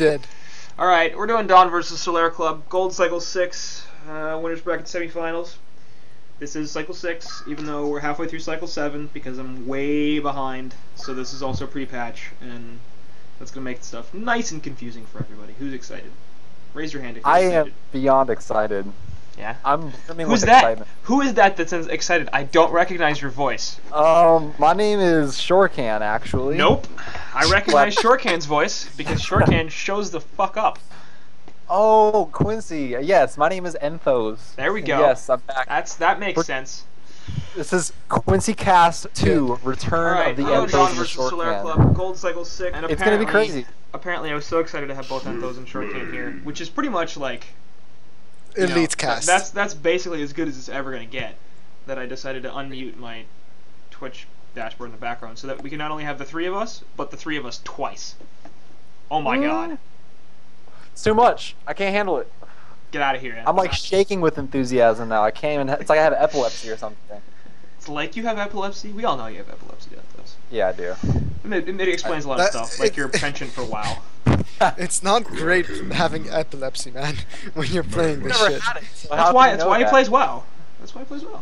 did. All right, we're doing Dawn versus Solaire Club, Gold Cycle 6, winners bracket semifinals. This is Cycle 6, even though we're halfway through Cycle 7 because I'm way behind. So this is also pre-patch, and that's gonna make stuff nice and confusing for everybody. Who's excited? Raise your hand if you're excited. I am beyond excited. Yeah. I'm brimming Who's with that? excitement. Who is that that's excited? I don't recognize your voice. My name is Shorecan, actually. Nope. I recognize Shorecan's voice because Shorecan shows the fuck up. Oh, Quincy. Yes, my name is Enthos. There we go. Yes, I'm back. That makes sense. This is Quincy Cast 2, Return of the Dawn Enthos and versus Solaire Shorecan. Club, Gold Cycle 6. And It's gonna be crazy. Apparently, I was so excited to have both Enthos and Shorecan here, which is pretty much like Elite cast. That's basically as good as it's ever gonna get. That I decided to unmute my Twitch dashboard in the background so that we can not only have the three of us, but the three of us twice. Oh my god! It's too much. I can't handle it. Get out of here! I'm like shaking with enthusiasm now. I can't even. It's like I have epilepsy or something. It's like you have epilepsy. We all know you have epilepsy, Enthos. Yeah, I do. It explains a lot of stuff, like your penchant for WoW. It's not great having epilepsy, man, when you're playing this Never shit. had it, so That's how why. can you That's know why he that? plays WoW. That's why he plays WoW.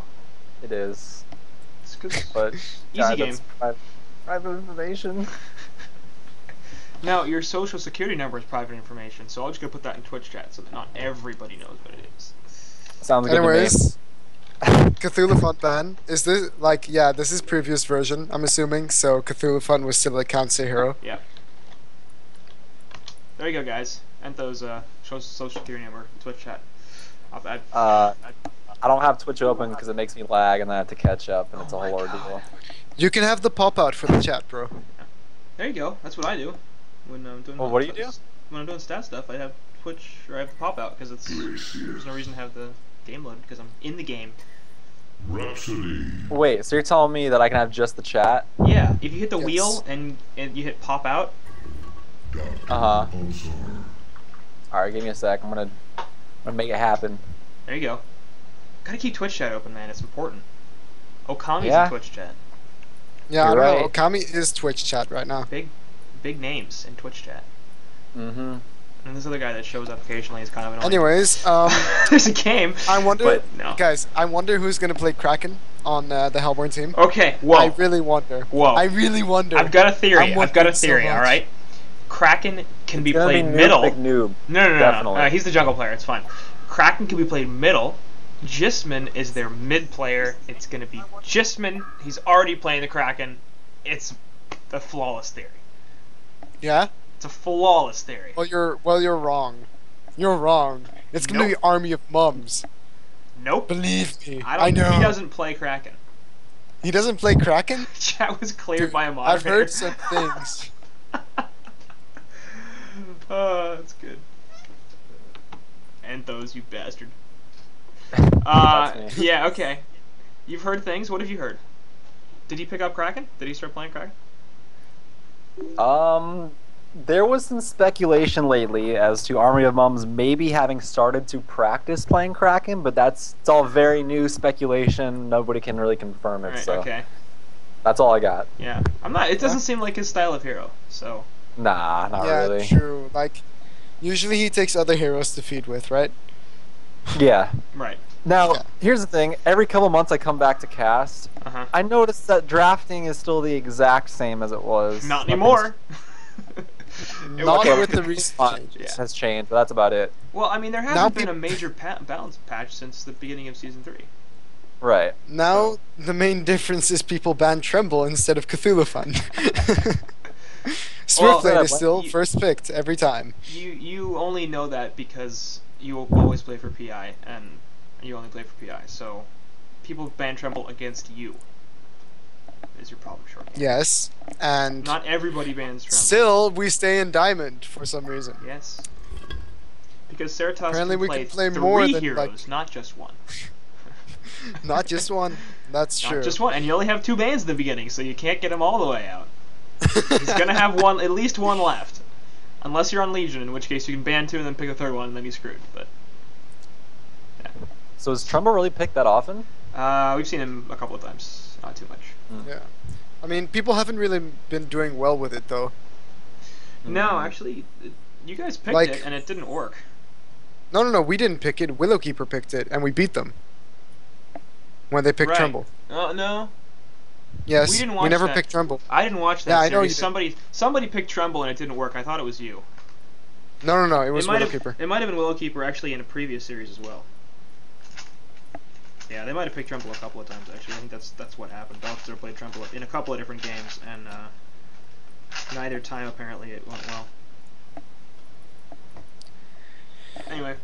It is. It's 'cause But easy game. that's private information. Now, your social security number is private information, so I'm just gonna put that in Twitch chat so that not everybody knows what it is. Sounds good Anyways, Cthulhu Fun ban. Is this like this is previous version, I'm assuming, so Cthulhu Fun was still a Council hero. Yeah. There you go, guys. Enthos social security number, Twitch chat. Not bad. I don't have Twitch open because it makes me lag and I have to catch up, and it's a whole ordeal. You can have the pop out for the chat, bro. There you go. That's what I do when I'm doing. Well, what do you do? When I'm doing stat stuff, I have Twitch or I have the pop out because there's no reason to have the game load because I'm in the game. Wait, so you're telling me that I can have just the chat? Yeah, if you hit the Yes. wheel and you hit pop out. Uh-huh. Alright, give me a sec. I'm gonna make it happen. There you go. Gotta keep Twitch chat open, man. It's important. Okami's Yeah. in Twitch chat. Yeah, You're I know. right. Okami is Twitch chat right now. Big names in Twitch chat. Mm-hmm. And this other guy that shows up occasionally is kind of annoying. Anyways, There's a game. I wonder, but no. guys, I wonder who's gonna play Kraken on the Hellborn team. Okay, whoa. I really wonder. Whoa. I really wonder. I've got a theory. I'm I've got a wondering so theory, much. alright? Kraken can be It's gonna played noob, middle. Big noob. No. Definitely. He's the jungle player. It's fine. Kraken can be played middle. Jismin is their mid player. It's going to be Jismin. He's already playing the Kraken. It's a flawless theory. Yeah. It's a flawless theory. Well, you're wrong. You're wrong. It's gonna Nope. be Army of Mums. Nope. Believe me. I don't. know. He doesn't play Kraken. He doesn't play Kraken. Chat was cleared Dude, by a moderator. I've heard some things. Oh, that's good. Enthos, you bastard. That's me. Yeah, okay. You've heard things. What have you heard? Did he pick up Kraken? Did he start playing Kraken? There was some speculation lately as to Army of Mums maybe having started to practice playing Kraken, but it's all very new speculation. Nobody can really confirm it, Right, so okay. that's all I got. Yeah. It doesn't seem like his style of hero, so. Nah, not Yeah, really. true. Like, usually he takes other heroes to feed with, right? Yeah. Right. Now, Yeah. here's the thing. Every couple months I come back to cast. Uh-huh. I noticed that drafting is still the exact same as it was. Not anymore. Not Okay, with the recent changes. Yeah. has changed, but that's about it. Well, I mean, there Now hasn't been a major balance patch since the beginning of Season 3. Right. Now the main difference is people ban Tremble instead of Cthulhu Fun. Swiftblade is still first picked every time. You only know that because you always play for PI, and you only play for PI, so people ban Tremble against you. Is your problem, short? Yes, and Not everybody bans Tremble. still we stay in Diamond for some reason. Yes. Because Ceratops Apparently can we play, can play three more than, heroes, like- not just one. Not just one. That's true. Not just one, and you only have 2 bans in the beginning, so you can't get him all the way out. He's gonna have at least one left, unless you're on Legion, in which case you can ban 2 and then pick a 3rd one, and then you're screwed. But yeah. So is Trumbull really picked that often? We've seen him a couple of times, not too much. Yeah. I mean, people haven't really been doing well with it though. No, actually, You guys picked Like, it, and it didn't work. no, we didn't pick it. Willowkeeper picked it, and we beat them when they picked Right. Tremble. No. Yes, We didn't we watch never that. picked Tremble. I didn't watch that Yeah, I know series. you did. Somebody picked Tremble, and it didn't work. I thought it was you. No, it was might Willowkeeper. It might have been Willowkeeper actually in a previous series as well. Yeah, they might have picked Tremble a couple of times actually. I think that's what happened. Doctor played Tremble in a couple of different games, and neither time apparently it went well. Anyway.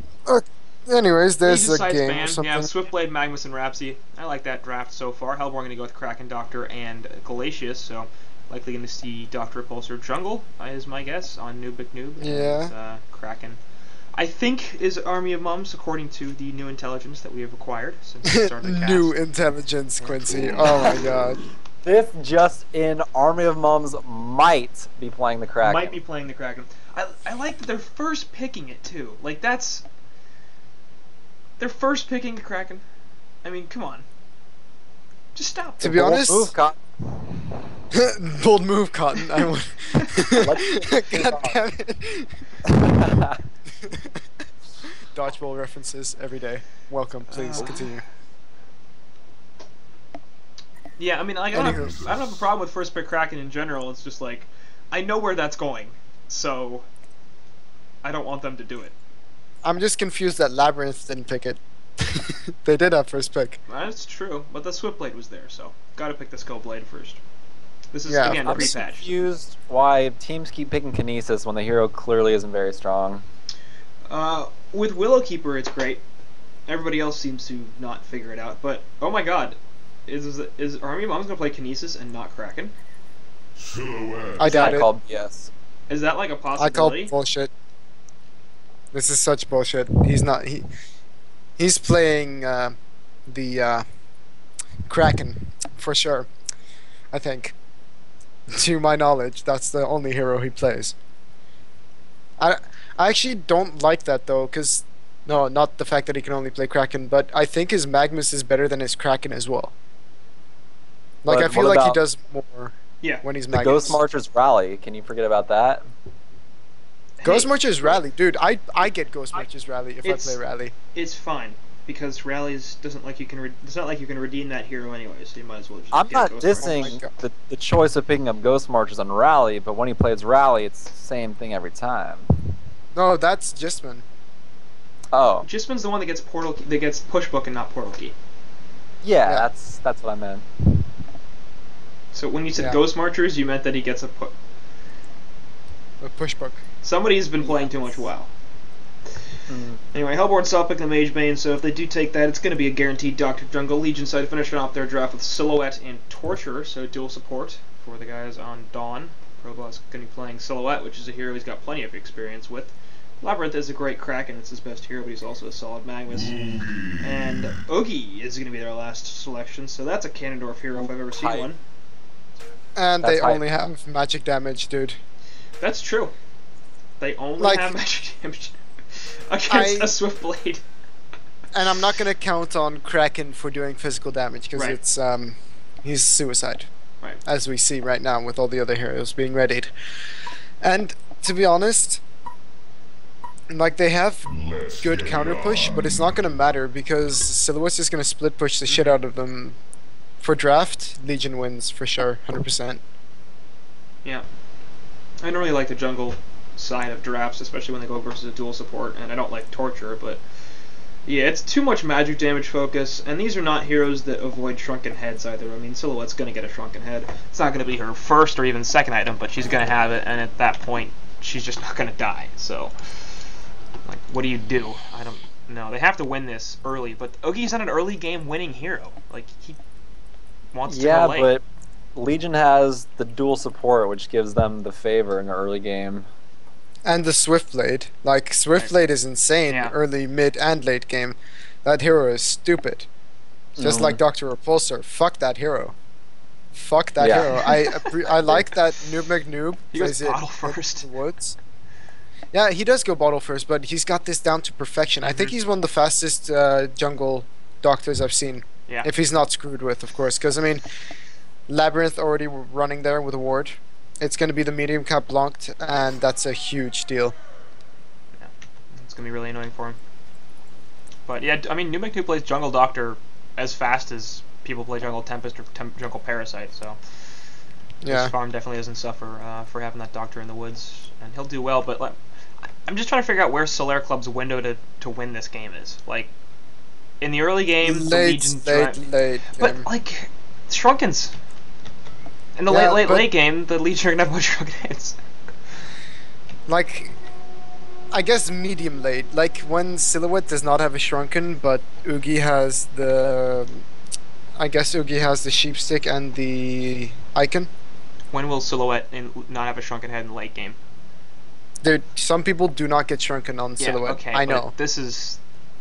Anyways, there's Legion a sides game or ban. something. Yeah, Swiftblade, Magnus, and Rhapsody. I like that draft so far. Hellborn going to go with Kraken, Doctor, and Galatius, so likely going to see Doctor Repulsor Jungle, is my guess, on Noob McNoob. Yeah. And, Kraken, I think, is Army of Mums, according to the new intelligence that we have acquired since we started the cast. New intelligence, Quincy. Oh my god. This just in, Army of Mums might be playing the Kraken. Might be playing the Kraken. I like that they're first picking it, too. Like, that's... They're first picking the Kraken. I mean, come on. Just stop. To be honest, Move, Cotton. bold move, Cotton. I would. God damn it. Dodgeball references every day. Welcome, please continue. Yeah, I mean, like, I don't have a problem with first pick Kraken in general. It's just like, I know where that's going, so I don't want them to do it. I'm just confused that Labyrinth didn't pick it. They did have first pick. That's true, but the Swiftblade was there, so gotta pick the Skullblade first. This is, Yeah, again, I'm just pre-patch. confused why teams keep picking Kinesis when the hero clearly isn't very strong. With Willowkeeper, it's great. Everybody else seems to not figure it out, but, oh my god, is Army of Moms gonna play Kinesis and not Kraken? I doubt it. called BS. Is that like a I call possibility? bullshit. This is such bullshit. He's not. He's playing the Kraken for sure. I think, to my knowledge, that's the only hero he plays. I actually don't like that though, cause no, not the fact that he can only play Kraken, but I think his Magnus is better than his Kraken as well. Like, But I feel what like he about does more Yeah. when he's The Magnus. Ghost Marchers rally. Can you forget about that? Ghost Hey, Marchers Rally, dude. I get Ghost Marchers Rally if I It's- play Rally. It's fine because Rallies doesn't like you can. It's not like you can redeem that hero anyway, so you might as well just. I'm get not Ghost Marchers. Oh my dissing God. the choice of picking up Ghost Marchers on Rally, but when he plays Rally, it's the same thing every time. No, that's Justman. Oh, Jisman's the one that gets push book and not portal key. yeah, Yeah. that's what I meant. So when you said Yeah. Ghost Marchers, you meant that he gets a put. A push book. Somebody's been playing too much WoW. Mm. Anyway, Hellborn still pick the Mage Bane, so if they do take that, it's going to be a guaranteed Doctor Jungle. Legion side finishing off their draft with Silhouette and Torture, so dual support for the guys on Dawn. Probaw's going to be playing Silhouette, which is a hero he's got plenty of experience with. Labyrinth is a great Kraken, it's his best hero, but he's also a solid Magnus. And Oogie is going to be their last selection, so that's a Ganondorf hero if I've ever seen Hype. one. And That's they hype. only have magic damage, dude. That's true. They only Like, have magic damage against I- a Swiftblade. And I'm not gonna count on Kraken for doing physical damage because Right. it's he's suicide, Right. as we see right now with all the other heroes being readied. And to be honest, like, they have good counter push, but it's not gonna matter because Silhouette's just gonna split push the shit out of them. For draft, Legion wins for sure, 100%. Yeah. I don't really like the jungle side of drafts, especially when they go versus a dual support, and I don't like Torture, but yeah, it's too much magic damage focus, and these are not heroes that avoid shrunken heads either. I mean, Silhouette's going to get a shrunken head. It's not going to be her first or even second item, but she's going to have it, and at that point, she's just not going to die. So, like, what do you do? I don't know. They have to win this early, but Oogie's not an early game winning hero. Like, he wants to Yeah, go late. but Legion has the dual support, which gives them the favor in the early game. And the Swiftblade. Like, Swiftblade is insane Yeah. early, mid, and late game. That hero is stupid. Just Mhm. like Dr. Repulsor. Fuck that hero. Fuck that Yeah. hero. I like that Noob McNoob He goes plays it bottle in first. the woods. Yeah, he does go bottle first, but he's got this down to perfection. I think Mhm. he's one of the fastest jungle doctors I've seen. Yeah. If he's not screwed with, of course. Because, I mean, Labyrinth already running there with a ward. It's going to be the medium cap blocked, and that's a huge deal. gonna be really annoying for him. But yeah, I mean, Numek 2 plays Jungle Doctor as fast as people play Jungle Tempest or Jungle Parasite, so Yeah. this farm definitely doesn't suffer for having that Doctor in the woods, and he'll do well. But like, I'm just trying to figure out where Solaire Club's window to win this game is. Like, in the early game, the Legion late. but like, Shrunken's. In the late game, the Legion are gonna have more Shrunkens. Like, I guess medium late. Like when Silhouette does not have a Shrunken, but Oogie has the. I guess Oogie has the Sheep Stick and the Icon. When will Silhouette not have a Shrunken head in the late game? Dude, some people do not get Shrunken on Silhouette. Okay, I know. This is.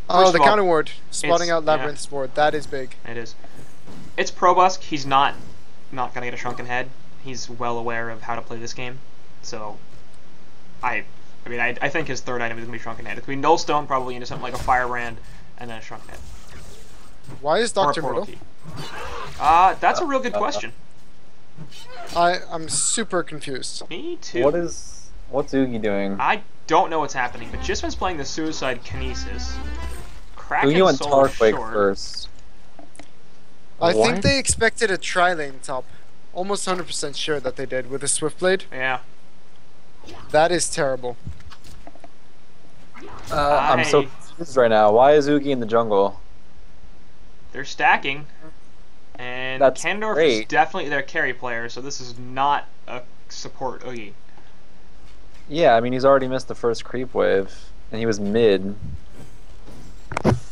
Oh, the counter ward. Spotting out Labyrinth's ward. That is big. It is. It's Probusk. He's not gonna get a Shrunken head. He's well aware of how to play this game. So, I think his third item is gonna be Shrunken head. It's gonna be Nullstone probably into something like a Firebrand, and then a Shrunken head. Why is Doctor Middle? That's a real good question. I'm super confused. Me too. What's Oogie doing? I don't know what's happening, but Jisman's playing the Suicide Kinesis. Kraken Oogie went Soul Tarquake short. first. I think What? they expected a tri-lane top. Almost 100% sure that they did with a Swiftblade. Yeah. That is terrible. I'm so confused right now. Why is Oogie in the jungle? They're stacking, and That's Kendorf is great. definitely their carry player, so this is not a support Oogie. Yeah, I mean he's already missed the first creep wave, and he was mid.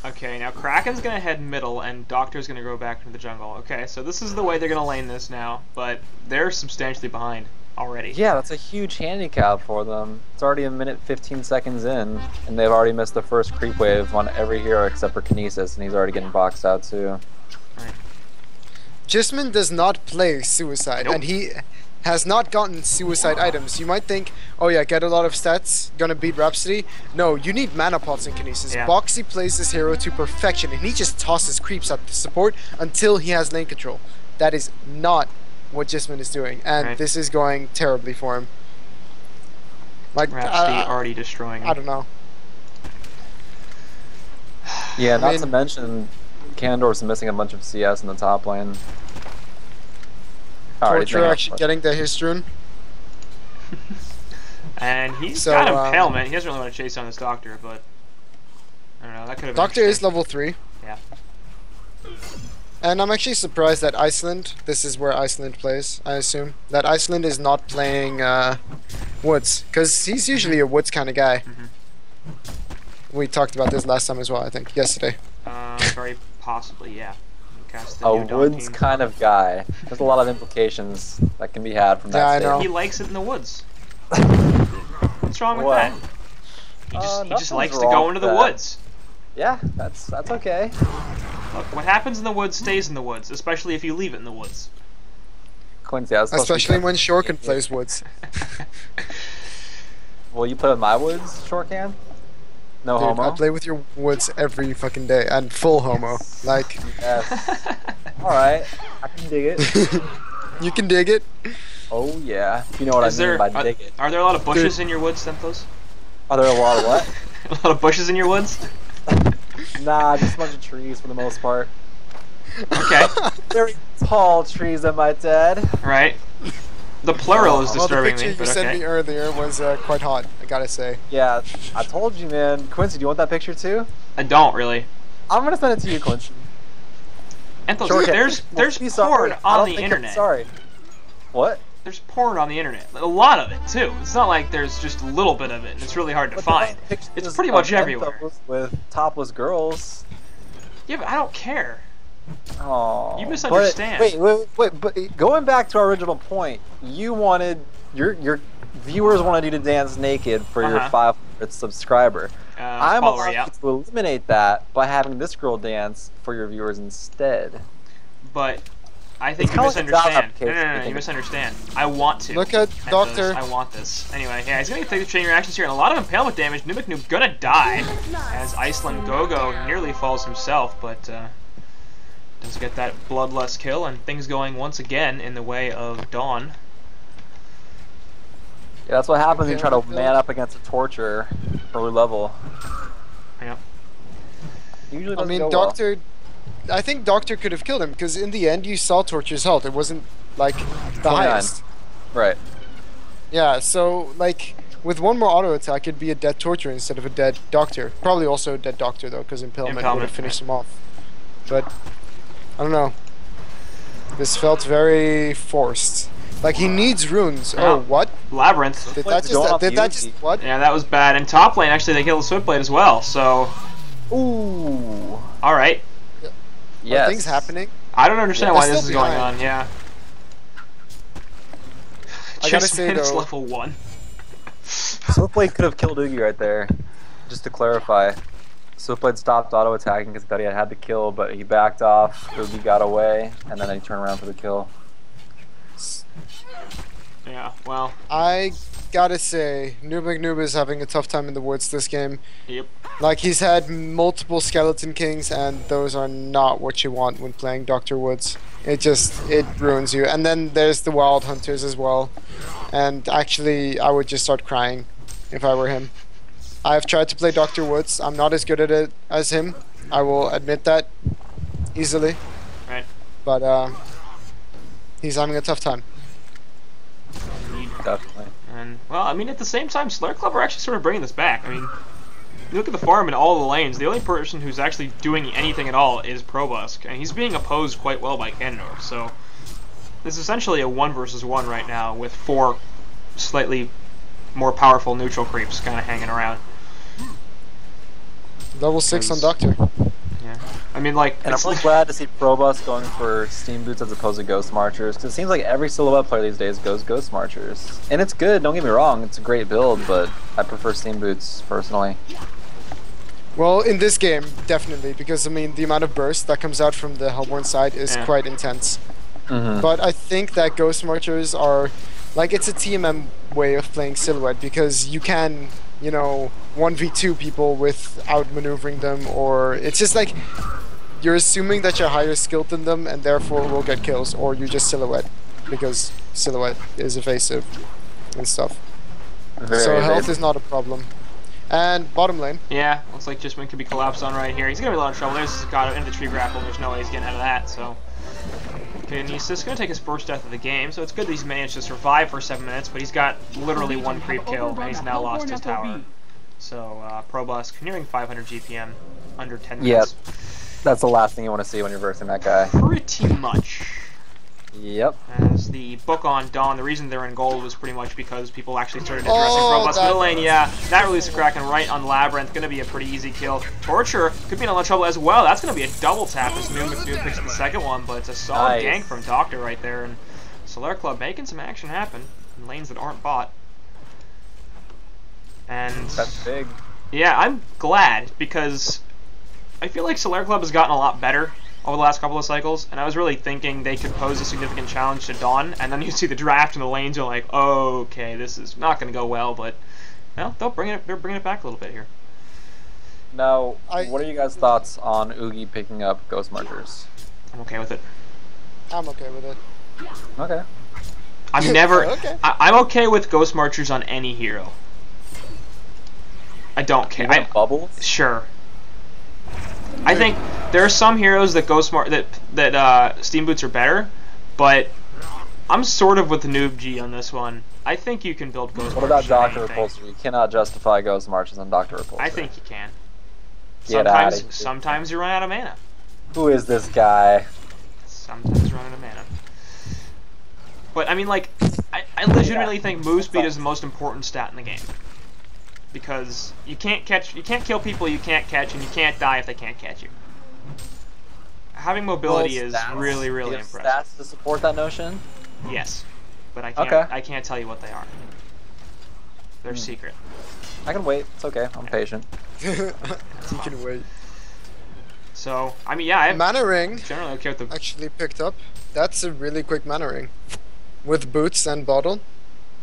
Okay, now Kraken's gonna head middle, and Doctor's gonna go back into the jungle. Okay, so this is the way they're gonna lane this now, but they're substantially behind already. Yeah, that's a huge handicap for them. It's already a minute 15 seconds in, and they've already missed the first creep wave on every hero except for Kinesis, and he's already getting boxed out too. Right. Jisman does not play Suicide, Nope. and he has not gotten Suicide items. You might think, oh yeah, get a lot of stats, gonna beat Rhapsody. No, you need mana pots in Kinesis. Yeah. Boxy plays this hero to perfection, and he just tosses creeps at the support until he has lane control. That is not what Jisman is doing, and Right. this is going terribly for him. Like, Rhapsody already destroying him. I don't know. Yeah, not mean- to mention, Candor's missing a bunch of CS in the top lane. Alright, he's Torture making actually up- getting the Histrun. And he's So, got him pale, man. He doesn't really want to chase down this Doctor, but I don't know. That could have been Doctor is interesting. level 3. Yeah. And I'm actually surprised that Iceland, this is where Iceland plays, I assume, that Iceland is not playing Woods, because he's usually a Woods kind of guy. We talked about this last time as well, I think, yesterday. Very possibly, yeah. Cast the A new Dawn woods team. kind of guy. There's a lot of implications that can be had from that Yeah, I statement. know. He likes it in the woods. What's wrong with What? that? He just Nothing's likes to wrong go with into the that. woods. Yeah, that's okay. Look, what happens in the woods stays in the woods, especially if you leave it in the woods. Quincy, I was supposed to be Especially when testing- Shorkin plays Woods. Will you play with my woods, Shortcan? No Dude, homo? I play with your Woods every fucking day, and full homo. Like, Yes. Alright, I can dig it. you can dig it. Oh yeah, you know what Is I mean there, by are, dig it. are there a lot of bushes in your woods, Tempos? Are there a lot of what? A lot of bushes in your woods? Nah, just a bunch of trees for the most part. Okay, Very tall trees, I might add. right. The plural is Well, the disturbing picture me, you but sent okay. me earlier was quite hot, I gotta say. Yeah, I told you, man. Quincy, do you want that picture too? I don't really. I'm gonna send it to you, Quincy. Enthos, Shortcan. there's Be porn sorry. I on don't the think I'm internet. Sorry. What? There's porn on the internet. A lot of it, too. It's not like there's just a little bit of it, and it's really hard to But find. there's pictures It's pretty much of everywhere. Enthos with topless girls. Yeah, but I don't care. Oh. You misunderstand. Wait, but going back to our original point, you wanted your viewers wanted you to dance naked for your Uh-huh. 500th subscriber. I'm Follower, allowed yeah. to eliminate that by having this girl dance for your viewers instead. But I think It's you kinda like a job misunderstand. application, No, I think. you misunderstand. I want to. Look at Enthos, Doctor. I want this. Anyway, yeah, he's gonna take the chain reactions here, and a lot of impalement damage. Numek Noob gonna die as Iceland Gogo nearly falls himself, but does get that bloodlust kill, and things going once again in the way of Dawn. Yeah, that's what happens when you try to Okay. man up against a torture. early level. Yeah. Usually I doesn't mean, go well. Doctor. I think Doctor could have killed him because in the end you saw Torture's health. It wasn't like the 29. highest. Right. Yeah. So like with one more auto attack, it'd be a dead Torture instead of a dead Doctor. Probably also a dead Doctor though, because Impalement would Impalement, have finished right. him off. But I don't know. This felt very forced. Like he needs runes. Yeah. Oh, what? Labyrinth. Did What's that going just? off Did the that Yuki? just? What? Yeah, that was bad. And top lane, actually, they killed the Switchblade as well. So, Ooh. all right. Are Yes. things happening? I don't understand Yeah, why they're this is still going behind. on. Yeah. I gotta Just say, minutes though- level 1. Switchblade could have killed Oogie right there. Just to clarify. Switchblade stopped auto attacking because he thought he had the kill, but he backed off. Oogie got away, and then he turned around for the kill. Yeah. Well. I gotta say, Noob McNoob is having a tough time in the woods this game. Yep. Like he's had multiple Skeleton Kings, and those are not what you want when playing Dr. Woods. It ruins you. And then there's the Wild Hunters as well. And actually, I would just start crying if I were him. I've tried to play Dr. Woods. I'm not as good at it as him. I will admit that easily. Right. But he's having a tough time. Indeed. Definitely. And well, I mean, at the same time, Solaire Club are actually sort of bringing this back. I mean, you look at the farm in all the lanes. The only person who's actually doing anything at all is Probusk, and he's being opposed quite well by Candor. So this is essentially a 1 versus 1 right now, with 4 slightly more powerful neutral creeps kind of hanging around. Level 6 on Doctor. Yeah, I mean, like, And I'm really glad to see Probus going for Steam Boots as opposed to Ghost Marchers, because it seems like every Silhouette player these days goes Ghost Marchers. And it's good, don't get me wrong, it's a great build, but I prefer Steam Boots, personally. Well, in this game, definitely, because I mean, the amount of burst that comes out from the Hellborn side is Yeah. quite intense. Mm-hmm. But I think that Ghost Marchers are, like, it's a TMM way of playing Silhouette, because you can, you know, 1v2 people without maneuvering them, or it's just like, you're assuming that you're higher skilled than them, and therefore will get kills, or you just Silhouette, because Silhouette is evasive and stuff. So health is not a problem. And bottom lane. yeah, looks like Jismin could be collapsed on right here. He's gonna be in a lot of trouble. There's got him into the tree grapple. There's no way he's getting out of that. So, okay, and he's just gonna take his first death of the game. So it's good that he's managed to survive for 7 minutes, but he's got literally 1 creep kill, and he's now lost his tower. So Probusk nearing 500 GPM, under 10 minutes. Yep. That's the last thing you want to see when you're versing that guy. Pretty much. Yep. As the book on Dawn, the reason they're in gold was pretty much because people actually started addressing Oh, Probusk that- middle lane. Yeah, that released Kraken right on Labyrinth. Gonna be a pretty easy kill. Torture could be in a lot of trouble as well. That's gonna be a double tap as Noob McNoob picks the second one, but it's a solid Nice. gank from Doctor right there. And Solaire Club making some action happen in lanes that aren't bought. And That's big. yeah, I'm glad because I feel like Solaire Club has gotten a lot better over the last couple of cycles, and I was really thinking they could pose a significant challenge to Dawn, and then you see the draft in the lanes, you're like, oh, okay, this is not going to go well, but well, they're bringing it back a little bit here. Now, I- what are you guys' thoughts on Oogie picking up Ghost Marchers? I'm okay with it. I'm okay with it. Okay. I'm never. Okay. I'm okay with Ghost Marchers on any hero. I don't care. Even Bubbles? Sure. I think there are some heroes that that Steam Boots are better, but I'm sort of with Noob G on this one. I think you can build Ghost What Marchers about on Dr. anything. Repulsor? You cannot justify Ghost Marches on Dr. Repulsor. I think you can. Get outta here. Sometimes you run out of mana. Who is this guy? Sometimes you run out of mana. But I mean, like, I legitimately think move speed is the most important stat in the game. Because you can't kill people you can't catch, and you can't die if they can't catch you. Having mobility is Stats. really, really Do you have impressive. stats to support that notion? Yes, but Okay. I can't tell you what they are. They're secret. I can wait. It's okay. I'm patient. You can wait. So I mean, yeah, I'm Mana Ring generally okay with the. actually picked up. That's a really quick Mana Ring. With boots and bottle.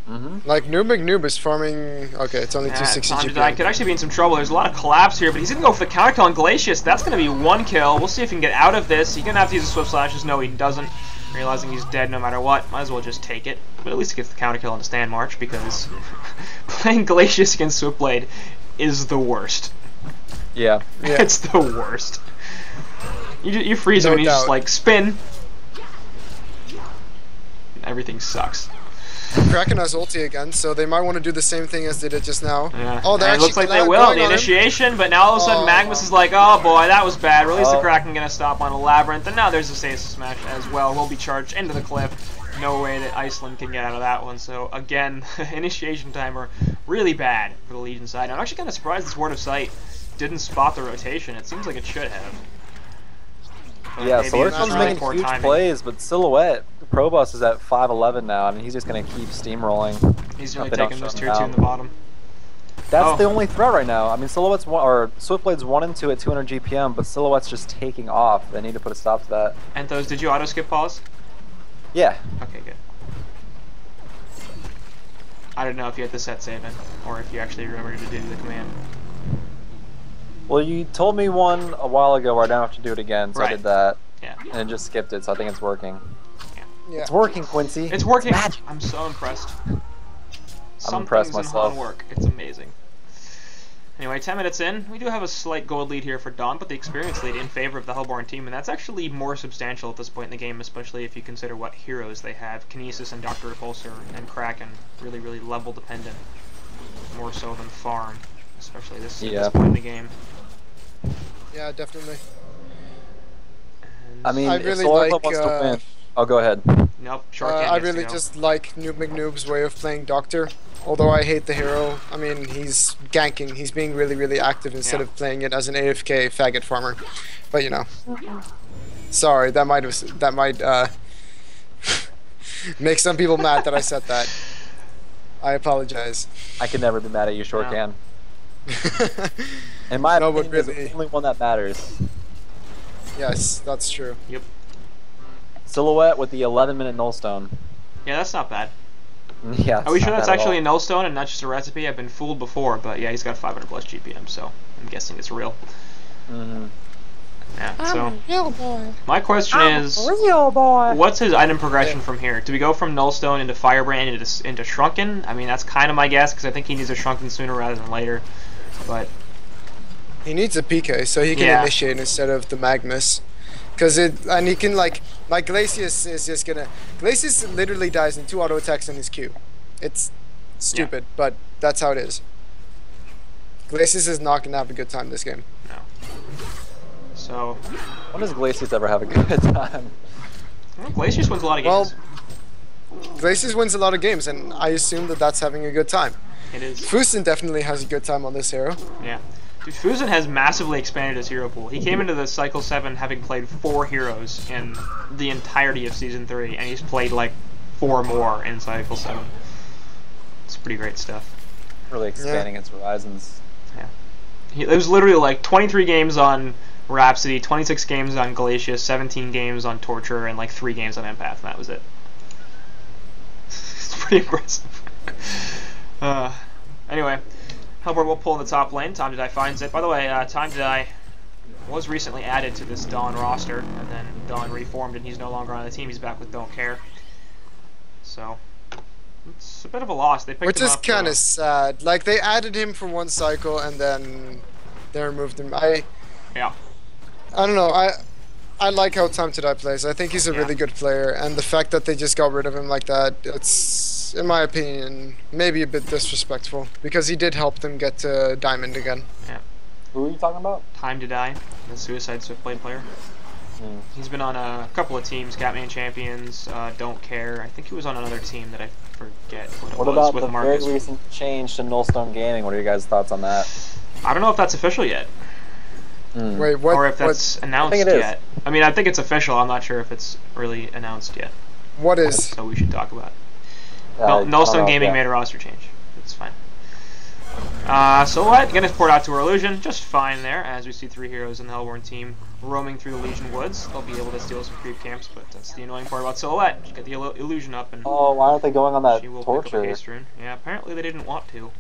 Mm-hmm. Like, Noob McNoob is farming... Okay, it's only Yeah, 260 time to die. GPM. Could actually be in some trouble. There's a lot of collapse here, but he's gonna go for the counter kill on Glacius. That's gonna be 1 kill. We'll see if he can get out of this. He's gonna have to use the Swift Slashes. No, he doesn't. Realizing he's dead no matter what, might as well just take it. But at least he gets the counter kill on the stand march, because playing Glacius against Swiftblade is the worst. Yeah. It's the worst. You freeze him No and he's just doubt. like, spin. Everything sucks. Kraken has ulti again, so they might want to do the same thing as they did just now. Yeah. Oh, they're and it actually looks like they going will. on The him. initiation, but now all of a sudden Oh. Magnus is like, oh boy, that was bad. Release the Oh. Kraken, gonna stop on a Labyrinth, and now there's a Stasis Smash as well. Will be charged into the cliff. No way that Iceland can get out of that one. So again, initiation timer really bad for the Legion side. I'm actually kind of surprised this Word of Sight didn't spot the rotation. It seems like it should have. But Yeah, maybe Solaire it's Club's just really making poor huge timing. plays, but Silhouette, Probus is at 5'11 now. I mean, he's just going to keep steamrolling. He's Hope really they don't taking this shut tier him 2 in down. the bottom. That's Oh. the only threat right now. I mean, Silhouette's Swiftblade's 1 and 2 at 200 GPM, but Silhouette's just taking off. They need to put a stop to that. Enthos, did you auto skip pause? Yeah. Okay, good. I don't know if you had the set saving, or if you actually remembered to do the command. Well, you told me one a while ago where I don't have to do it again, so Right. I did that. Yeah. And it just skipped it, so I think it's working. Yeah. It's working, Quincy. It's working. magic. I'm so impressed. Some impressed things in myself. HoN work. It's amazing. Anyway, 10 minutes in, we do have a slight gold lead here for Dawn, but the experience lead in favor of the Hellborn team, and that's actually more substantial at this point in the game, especially if you consider what heroes they have. Kinesis and Dr. Repulsor and Kraken, really, really level dependent, more so than farm, especially at this point in the game. Yeah, definitely. And I mean, I if really Solaire Club like, wants to win. Oh, go ahead. nope, short I really just like Noob McNoob's way of playing Doctor. Although I hate the hero, I mean, he's ganking. He's being really, really active instead Yeah. of playing it as an AFK faggot farmer. But you know, sorry, that might make some people mad that I said that. I apologize. I can never be mad at you, Short No. Can. In my No, but opinion, he's really- the only one that matters. Yes, that's true. Yep. Silhouette with the 11-minute nullstone. Yeah, that's not bad. Yeah. Are we it's sure not that's bad at actually a all. nullstone and not just a recipe? I've been fooled before, but yeah, he's got 500 plus GPM, so I'm guessing it's real. Mhm. Yeah, so real boy. my question is, Real boy. what's his item progression from here? Do we go from Nullstone into Firebrand into Shrunken? I mean, that's kind of my guess, because I think he needs a Shrunken sooner rather than later. But He needs a PK so he can Yeah. initiate instead of the Magnus. And he can like Glacius is just gonna Glacius literally dies in 2 auto attacks in his Q. It's stupid, but that's how it is. Glacius is not gonna have a good time this game. no. So, When does Glacius ever have a good time? well, Glacius wins a lot of Well, games. Glacius wins a lot of games, and I assume that that's having a good time. It is. Fusen definitely has a good time on this hero. Yeah. Dude, Fusen has massively expanded his hero pool. He came into the Cycle 7 having played 4 heroes in the entirety of Season 3, and he's played like 4 more in Cycle 7. It's pretty great stuff. Really expanding its horizons. It was literally like 23 games on Rhapsody, 26 games on Glacius, 17 games on Torture, and like 3 games on Empath, and that was it. It's pretty impressive. Anyway, Hellborn will pull in the top lane. Time to Die finds it. By the way, Time to Die was recently added to this Dawn roster, and then Dawn reformed, and he's no longer on the team. He's back with Don't Care. So, it's a bit of a loss. They picked Which him is up, kind of sad. Like, they added him for 1 cycle, and then they removed him. yeah. I don't know. I like how Time to Die plays. I think he's a Yeah. really good player, and the fact that they just got rid of him like that, it's, in my opinion, maybe a bit disrespectful, because he did help them get to Diamond again. Who are you talking about? Time to Die, the Suicide Swiftblade player. He's been on a couple of teams, Catman Champions, Don't Care. I think he was on another team that I forget what it What was about with the Marcus. very recent change to Nullstone Gaming? What are your guys' thoughts on that? I don't know if that's official yet, Wait, what? or if that's announced it is. yet. I mean, I think it's official. I'm not sure if it's really announced yet, What is? so we should talk about it. I don't know Nullstone if Gaming that- made a roster change. It's fine. So what? Gonna port out to our Illusion, just fine there, as we see 3 heroes in the Hellborn team roaming through the Legion woods. They'll be able to steal some creep camps, but that's the annoying part about Silhouette. Just get the Illusion up, and Oh, why aren't they going on that she will pick up a torture? haste rune. Yeah, apparently they didn't want to.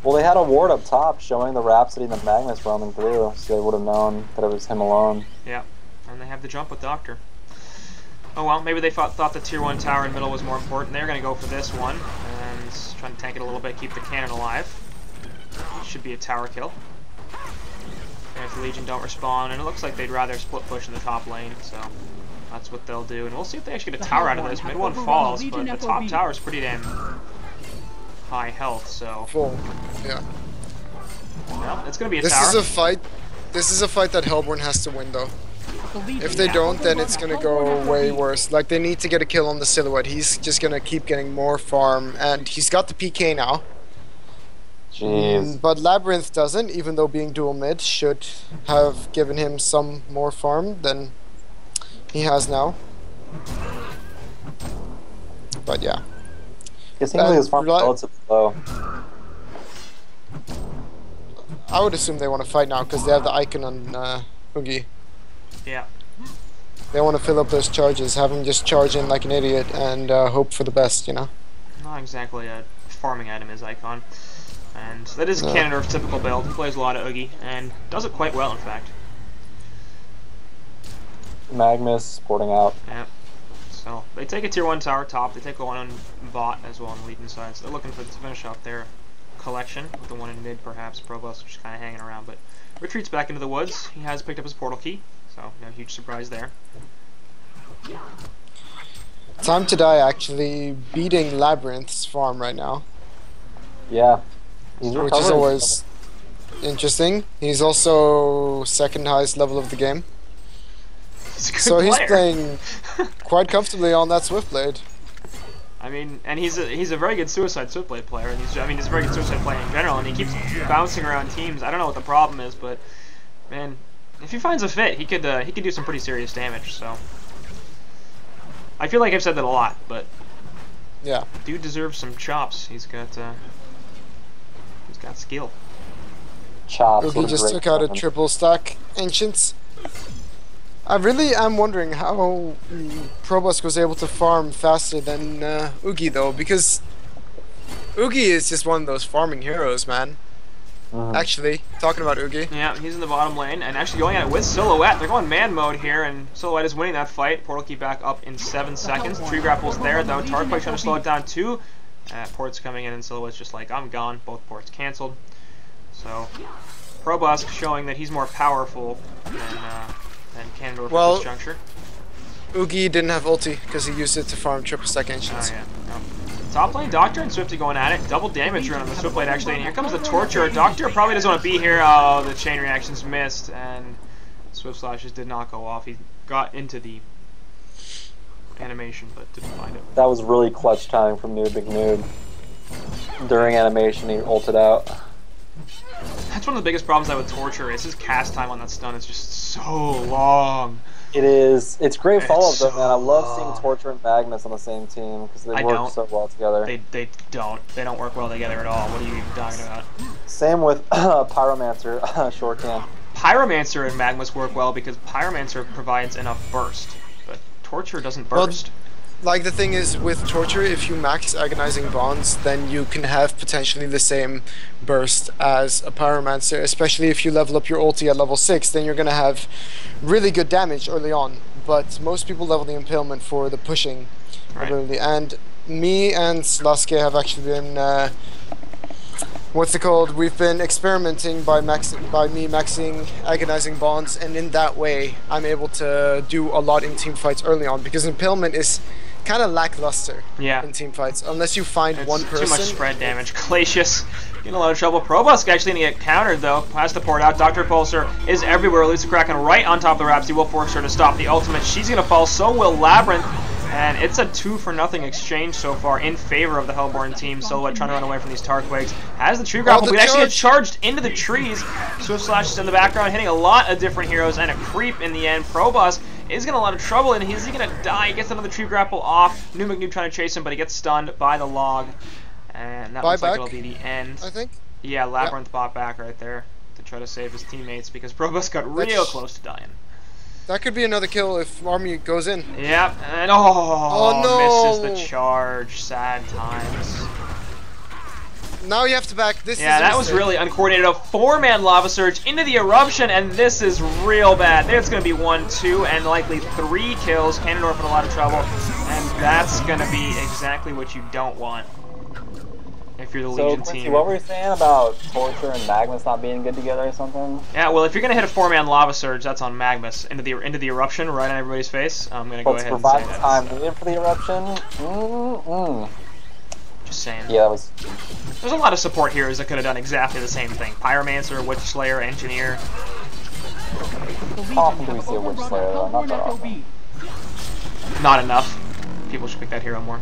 Well, they had a ward up top showing the Rhapsody and the Magnus roaming through, so they would have known that it was him alone. Yeah, and they have the jump with Doctor. Oh well, maybe they thought the tier 1 tower in middle was more important. They're going to go for this one, and trying to tank it a little bit, keep the cannon alive. Should be a tower kill. And if the Legion don't respond, and it looks like they'd rather split push in the top lane, so that's what they'll do. And we'll see if they actually get a tower out of this. Mid one falls, but the top tower is pretty damn high health, so... Full, yeah. Well, it's going to be a This tower. is a fight. This is a fight that Hellborn has to win, though. If they don't, then it's gonna go way worse. Like, they need to get a kill on the Silhouette. He's just gonna keep getting more farm, and he's got the PK now. Jeez. But Labyrinth doesn't, even though being dual mid should have given him some more farm than he has now. But yeah. It seems like his farm is relatively low. I would assume they want to fight now because they have the icon on Oogie. Yeah. They want to fill up those charges, have him just charge in like an idiot and hope for the best, you know? Not exactly a farming item is Icon. And that is Canadorf's typical build. He plays a lot of Oogie and does it quite well, in fact. Magnus supporting out. Yeah. So they take a tier 1 tower top. They take a one on bot as well on the Legion side. So they're looking to finish off their collection with the one in mid, perhaps. Probus, which is kind of hanging around, but retreats back into the woods. He has picked up his portal key, so no huge surprise there. Time to Die actually beating Labyrinth's farm right now. Yeah. Which is always interesting. He's also second highest level of the game. He's a good So he's player. playing quite comfortably on that Swiftblade. I mean, and he's a very good suicide Swiftblade player, and he's a very good suicide player in general, and he keeps bouncing around teams. I don't know what the problem is, but man, if he finds a fit, he could do some pretty serious damage. So I feel like I've said that a lot, but Yeah. dude deserves some chops. He's got skill. Chops. Oogie just took out a triple stack Ancients. I really am wondering how Probusk was able to farm faster than Oogie, though, because Oogie is just one of those farming heroes, man. Actually, talking about Oogie. Yeah, he's in the bottom lane, and actually going at it with Silhouette. They're going man mode here, and Silhouette is winning that fight. Portal key back up in 7 seconds. Tree grapple's there, though. Tarkpike trying to slow it down, too. Ports coming in, and Silhouette's just like, I'm gone. Both ports canceled. So, Probusk showing that he's more powerful than Canador Well, at this juncture. Oogie didn't have ulti because he used it to farm triple stack Ancients. Oh, yeah. No. Top lane, Doctor and Swifty going at it. Double damage run on the Swiftblade, actually. And here comes the Torture. Doctor probably doesn't want to be here. Oh, the chain reactions missed, and Swift Slashes did not go off. He got into the animation, but didn't find it. That was really clutch timing from Big Noob. During animation, he ulted out. That's one of the biggest problems I have with Torture is his cast time on that stun is just so long. It is. It's great follow-up, though, so man. I love seeing long. Torture and Magnus on the same team because they I work don't. so well together. They don't work well together at all. What are you even talking about? Same with Pyromancer, short can. Pyromancer and Magnus work well because Pyromancer provides enough burst, but Torture doesn't Well, burst. Like, the thing is, with Torture, if you max Agonizing Bonds, then you can have potentially the same burst as a Pyromancer, especially if you level up your ulti at level 6, then you're going to have really good damage early on. But most people level the Impalement for the pushing ability, and me and SolC have actually been, what's it called? We've been experimenting by me maxing Agonizing Bonds, and in that way, I'm able to do a lot in team fights early on, because Impalement is kind of lackluster in team fights, unless you find It's one person. too much spread damage. Glacius getting a lot of trouble. Probusk actually going to get countered, though. Has to port out. Dr. Pulsar is everywhere. Lucy Kraken right on top of the Rhapsody will force her to stop the ultimate. She's going to fall. So will Labyrinth. And it's a 2-for-0 exchange so far in favor of the Hellborn team. Silhouette trying to run away from these Tarkquakes. Has the tree grapple. We actually get charged into the trees. Swift Slash is in the background, hitting a lot of different heroes, and a creep in the end. Probusk is getting a lot of trouble, and he's going to die. He gets another tree grapple off. New McNoob trying to chase him, but he gets stunned by the log. And that looks like it'll be the end. I think. Yeah, Labyrinth bought back right there to try to save his teammates because Probusk got real close to dying. That could be another kill if Army goes in. Yep, and no! misses the charge. Sad times. Now you have to back. This Yeah, is that was really uncoordinated. A 4-man lava surge into the eruption, and this is real bad. There's going to be 1, 2, and likely 3 kills. Canadorf in a lot of trouble, and that's going to be exactly what you don't want. If if you're the So, Legion Quincy, team. what were you saying about Torture and Magnus not being good together or something? Yeah, well, if you're gonna hit a 4-man lava surge, that's on Magnus into the eruption right on everybody's face. I'm gonna go But to ahead and say provide the that. time needed for the eruption? Just saying. Yeah, that was... There's a lot of support heroes that could have done exactly the same thing. Pyromancer, Witch Slayer, Engineer. How often do we see a Witch Slayer, though? Not that often. Not enough. People should pick that hero more.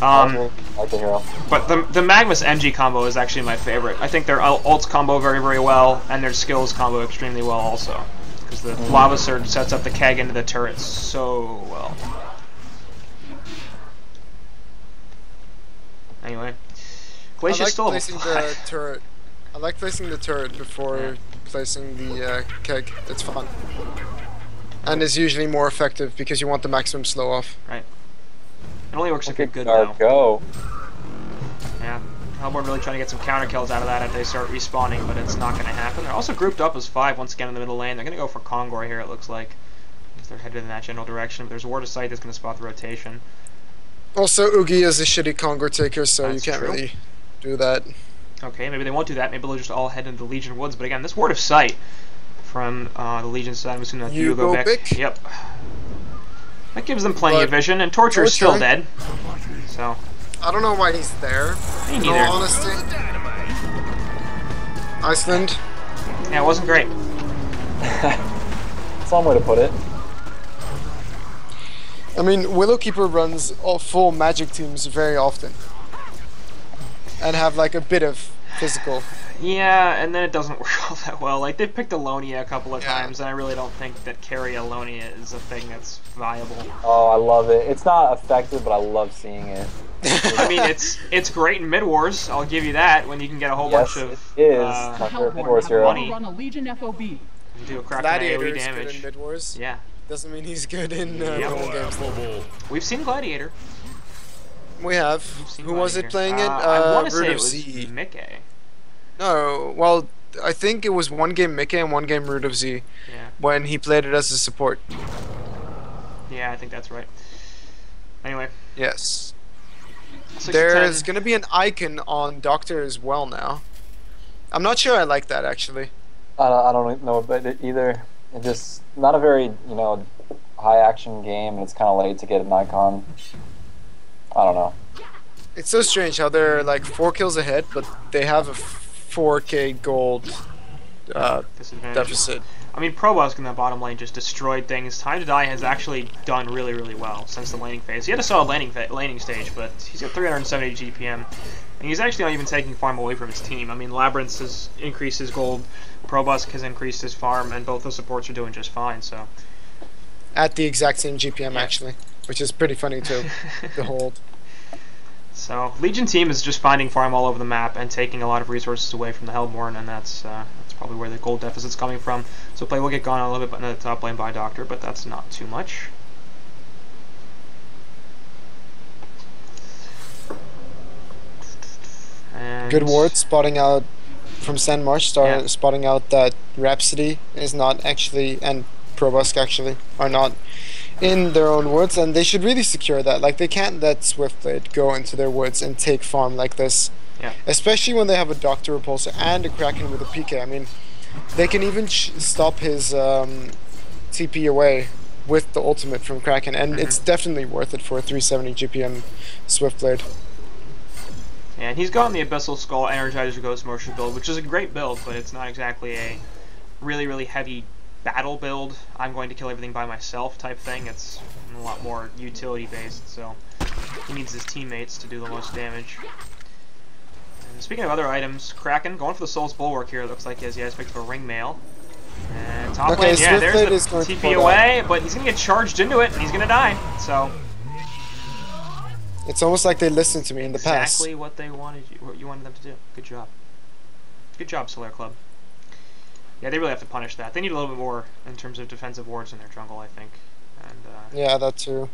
I like the hero. But the Magnus NG combo is actually my favorite. I think their ults combo very, very well, and their skills combo extremely well also. Because the Lava Surge sets up the keg into the turret so well. Anyway, Glacier's still placing the turret. I like placing the turret before placing the keg. It's fun. And it's usually more effective because you want the maximum slow off. Right. It only works if you're good Our though. go. Yeah. Hellborn really trying to get some counter kills out of that if they start respawning, but it's not going to happen. They're also grouped up as 5 once again in the middle lane. They're going to go for Kongor here, it looks like. If they're headed in that general direction. But there's a Ward of Sight that's going to spot the rotation. Also, Oogie is a shitty Kongor taker, so That's you can't true. really do that. Okay, maybe they won't do that. Maybe they'll just all head into the Legion Woods. But again, this Ward of Sight from the Legion side, I'm assuming that You go Bick? Yep. That gives them plenty But of vision, and Torture is still dead. So, I don't know why he's there. me In all neither. honesty. Iceland. Yeah, it wasn't great. That's one way to put it. I mean, Willowkeeper runs all full magic teams very often. And have like a bit of physical. Yeah, and then it doesn't work all that well. Like, they've picked Alonia a couple of Yeah. times, and I really don't think that carry Alonia is a thing that's viable. Oh, I love it. It's not effective, but I love seeing it. I mean, it's great in mid wars. I'll give you that. When you can get a whole Yes, bunch of it is. My favorite mid wars hero. money. Run a Legion FOB. You do a crack Gladiator AoE is good damage. in mid wars. Yeah, Doesn't mean he's good in Yep. normal games. we've seen Gladiator. We have. We've seen Who was it Gladiator. playing it? I want to say Root it of was Z. Mickey. No, well, I think it was one game Mickey and one game Root of Z Yeah, when he played it as a support. yeah, I think that's right. Anyway, Yes. 6 to There's 10. gonna be an icon on Doctor as well now. I'm not sure I like that actually. I don't know about it either. It's just not a very, high action game, and it's kind of late to get an icon. I don't know. It's so strange how they're like 4 kills ahead, but they have a 4k gold Disadvantage. deficit. I mean, Probusk in the bottom lane just destroyed things. Time to Die has actually done really, really well since the laning phase. He had a solid laning stage, but he's got 370 GPM. And he's actually not even taking farm away from his team. I mean, Labyrinth has increased his gold, Probusk has increased his farm, and both the supports are doing just fine, so. At the exact same GPM Yeah. actually, which is pretty funny to behold. So, Legion team is just finding farm all over the map and taking a lot of resources away from the Hellborn, and that's probably where the gold deficit's coming from. So play will get gone a little bit in the top lane by Doctor, but that's not too much. And Good ward spotting out from San March, spotting out that Rhapsody is not actually, and Probusk actually, are not in their own woods, and they should really secure that. Like, they can't let Swiftblade go into their woods and take farm like this. Yeah. Especially when they have a Doctor Repulsor and a Kraken with a PK. I mean, they can even stop his TP away with the ultimate from Kraken, and it's definitely worth it for a 370 GPM Swiftblade. And he's gotten the Abyssal Skull Energizer Ghost Motion build, which is a great build, but it's not exactly a really, really heavy battle build. I'm going to kill everything by myself type thing. It's a lot more utility based, so he needs his teammates to do the most damage. And speaking of other items, Kraken going for the Soul's Bulwark here. It looks like he has picked up a ring mail. And top Okay, lane, yeah, Swiftblade there's is the going to TP pull away, but he's going to get charged into it, and he's going to die. So It's almost like they listened to me in the past. exactly what you wanted them to do. Good job. Good job, Solaire Club. Yeah, they really have to punish that. They need a little bit more in terms of defensive wards in their jungle, I think. And Yeah, that too.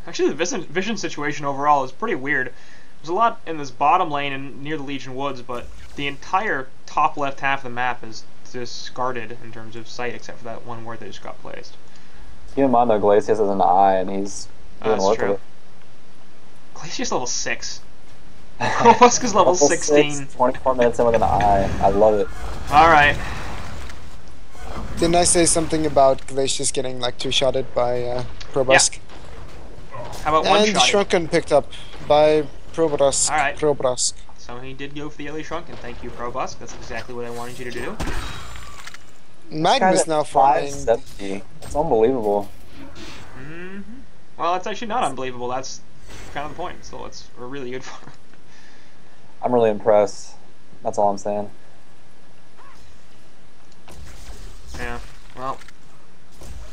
actually, the vision situation overall is pretty weird. There's a lot in this bottom lane and near the Legion Woods, but the entire top left half of the map is discarded in terms of sight, except for that one ward that just got placed. Keep in mind though, Glacius has an eye, and he's doing That's work true. with it. Glacier's level 6. Probusk is level 16. 6, 24 minutes in with an eye. I love it. Alright. Didn't I say something about Glacius getting like two-shotted by Probusk? How about one And shot? Shrunken picked up by Probusk. Alright. Probusk. So he did go for the early Shrunken. Thank you, Probusk. That's exactly what I wanted you to do. Magnus now farming. 570. It's unbelievable. Mm-hmm. Well, it's actually not unbelievable. That's kind of the point. So it's a really good farm. I'm really impressed. That's all I'm saying. Yeah. Well,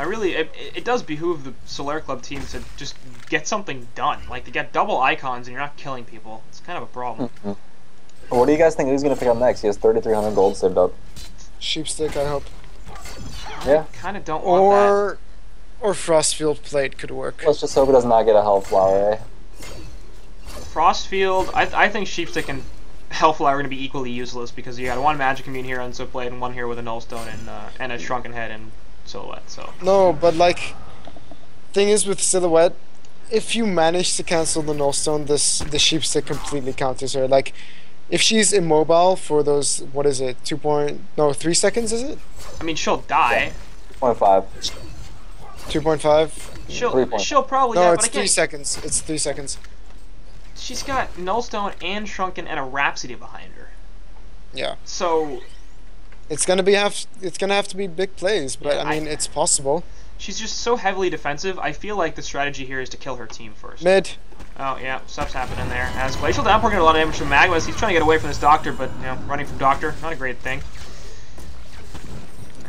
it does behoove the Solaire Club team to just get something done. Like, to get double icons and you're not killing people. It's kind of a problem. What do you guys think who's going to pick up next? He has 3,300 gold saved up. Sheepstick, I hope. Yeah. Kind of don't want that. Or Frostfield Plate could work. Let's just hope he does not get a Hellflower, eh? Frostfield, I think Sheepstick and Hellflower are going to be equally useless because you got one Magic Immune hero in Swiftblade and one here with a Nullstone and a Shrunken Head and Silhouette. So No, but like, thing is with Silhouette, if you manage to cancel the Nullstone, the Sheepstick completely counters her. Like, if she's immobile for those, what is it, 3 seconds, is it? I mean, she'll die. 2.5. 2.5? She'll probably No, die, it's but 3 seconds. It's 3 seconds. She's got Nullstone and Shrunken and a Rhapsody behind her. Yeah. So It's gonna have to be big plays, but Yeah, I mean it's possible. she's just so heavily defensive. I feel like the strategy here is to kill her team first. Mid. Oh yeah, stuff's happening there. As Glacial Downpour getting a lot of damage from Magmas, he's trying to get away from this Doctor, but you know, running from Doctor, not a great thing.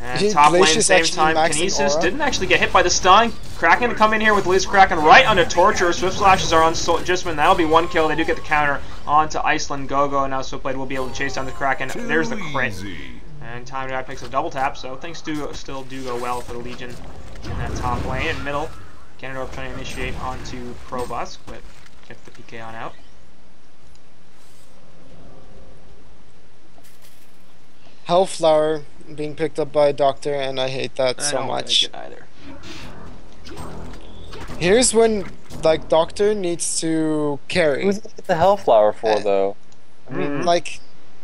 And top lane at the Glacius same actually time, maxing Kinesis aura? didn't actually get hit by the stun. Kraken to come in here with Least Kraken right under Torture. Swift Slashes are on Jisman. That'll be one kill. They do get the counter onto Iceland Gogo, and now Swiftblade will be able to chase down the Kraken. There's the crit. And Time to Die picks a double tap, so things still do go well for the Legion in that top lane. And middle, Ganondorf trying to initiate onto Probusk, but gets the PK on out. Hellflower being picked up by Doctor, and I hate that I so don't much. like it either. Here's when like Doctor needs to carry. Who's going to get the Hellflower for, though? I mean, like,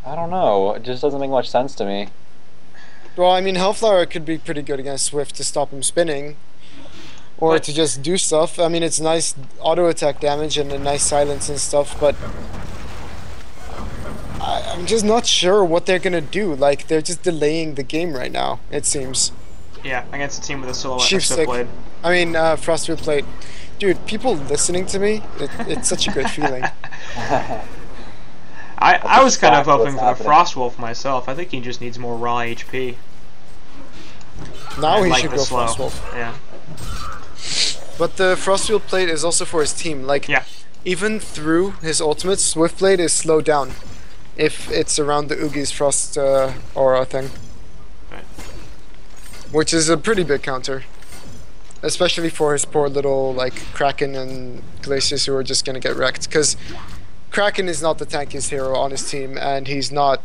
I don't know. It just doesn't make much sense to me. well, I mean, Hellflower could be pretty good against Swift to stop him spinning, or But- to just do stuff. I mean, it's nice auto attack damage and a nice silence and stuff, but I'm just not sure what they're gonna do. Like, they're just delaying the game right now, it seems. Yeah, against a team with a Silhouette Sheepstick. Swiftblade. I mean, Frostfield Plate. Dude, people listening to me, it's such a good feeling. I was kind of hoping for the happening. Frostwolf myself. I think he just needs more raw HP. Now I he like should the go slow. Frostwolf. Yeah. But the Frostfield Plate is also for his team. Like, Yeah. even through his ultimate, Swiftblade is slowed down if it's around the Oogie's Frost aura thing. Right. Which is a pretty big counter. Especially for his poor little, like, Kraken and Glacius who are just gonna get wrecked. Because Kraken is not the tankiest hero on his team, and he's not...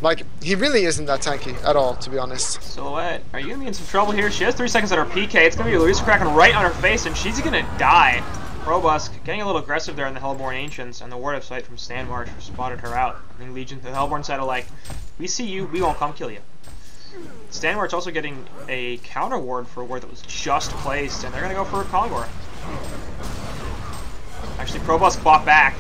Like, he really isn't that tanky at all, to be honest. Silhouette, are you going to be in some trouble here? She has 3 seconds at her PK. It's going to be Louisa Kraken right on her face, and she's going to die. Probusk getting a little aggressive there in the Hellborn Ancients, and the Word of Sight from Stanmarsh spotted her out. I think Legion, the Hellborn side are like, we see you, we won't come kill you. Stanmarsh also getting a counter ward for a ward that was just placed, and they're going to go for a Kongor. Actually, Probusk fought back.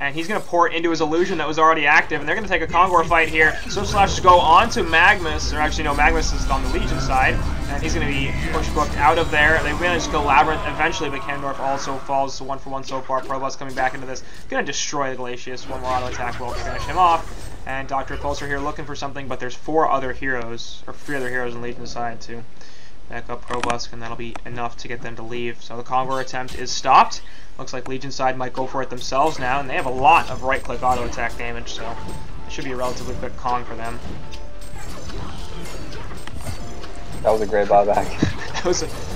And he's going to pour it into his illusion that was already active, and they're going to take a Kongor fight here. Swift Slashes go on to Magmus, or actually no, Magmus is on the Legion side, and he's going to be push booked out of there. They manage to go Labyrinth eventually, but Ganondorf also falls to 1-for-1 so far. Probusk coming back into this, going to destroy the Glacius. One more auto attack will finish him off. And Dr. Pulsar here looking for something, but there's 3 other heroes on Legion side to back up Probusk, and that'll be enough to get them to leave. So the Kongor attempt is stopped. Looks like Legion side might go for it themselves now, and they have a lot of right-click auto attack damage, so it should be a relatively quick Kong for them. That was a great buyback.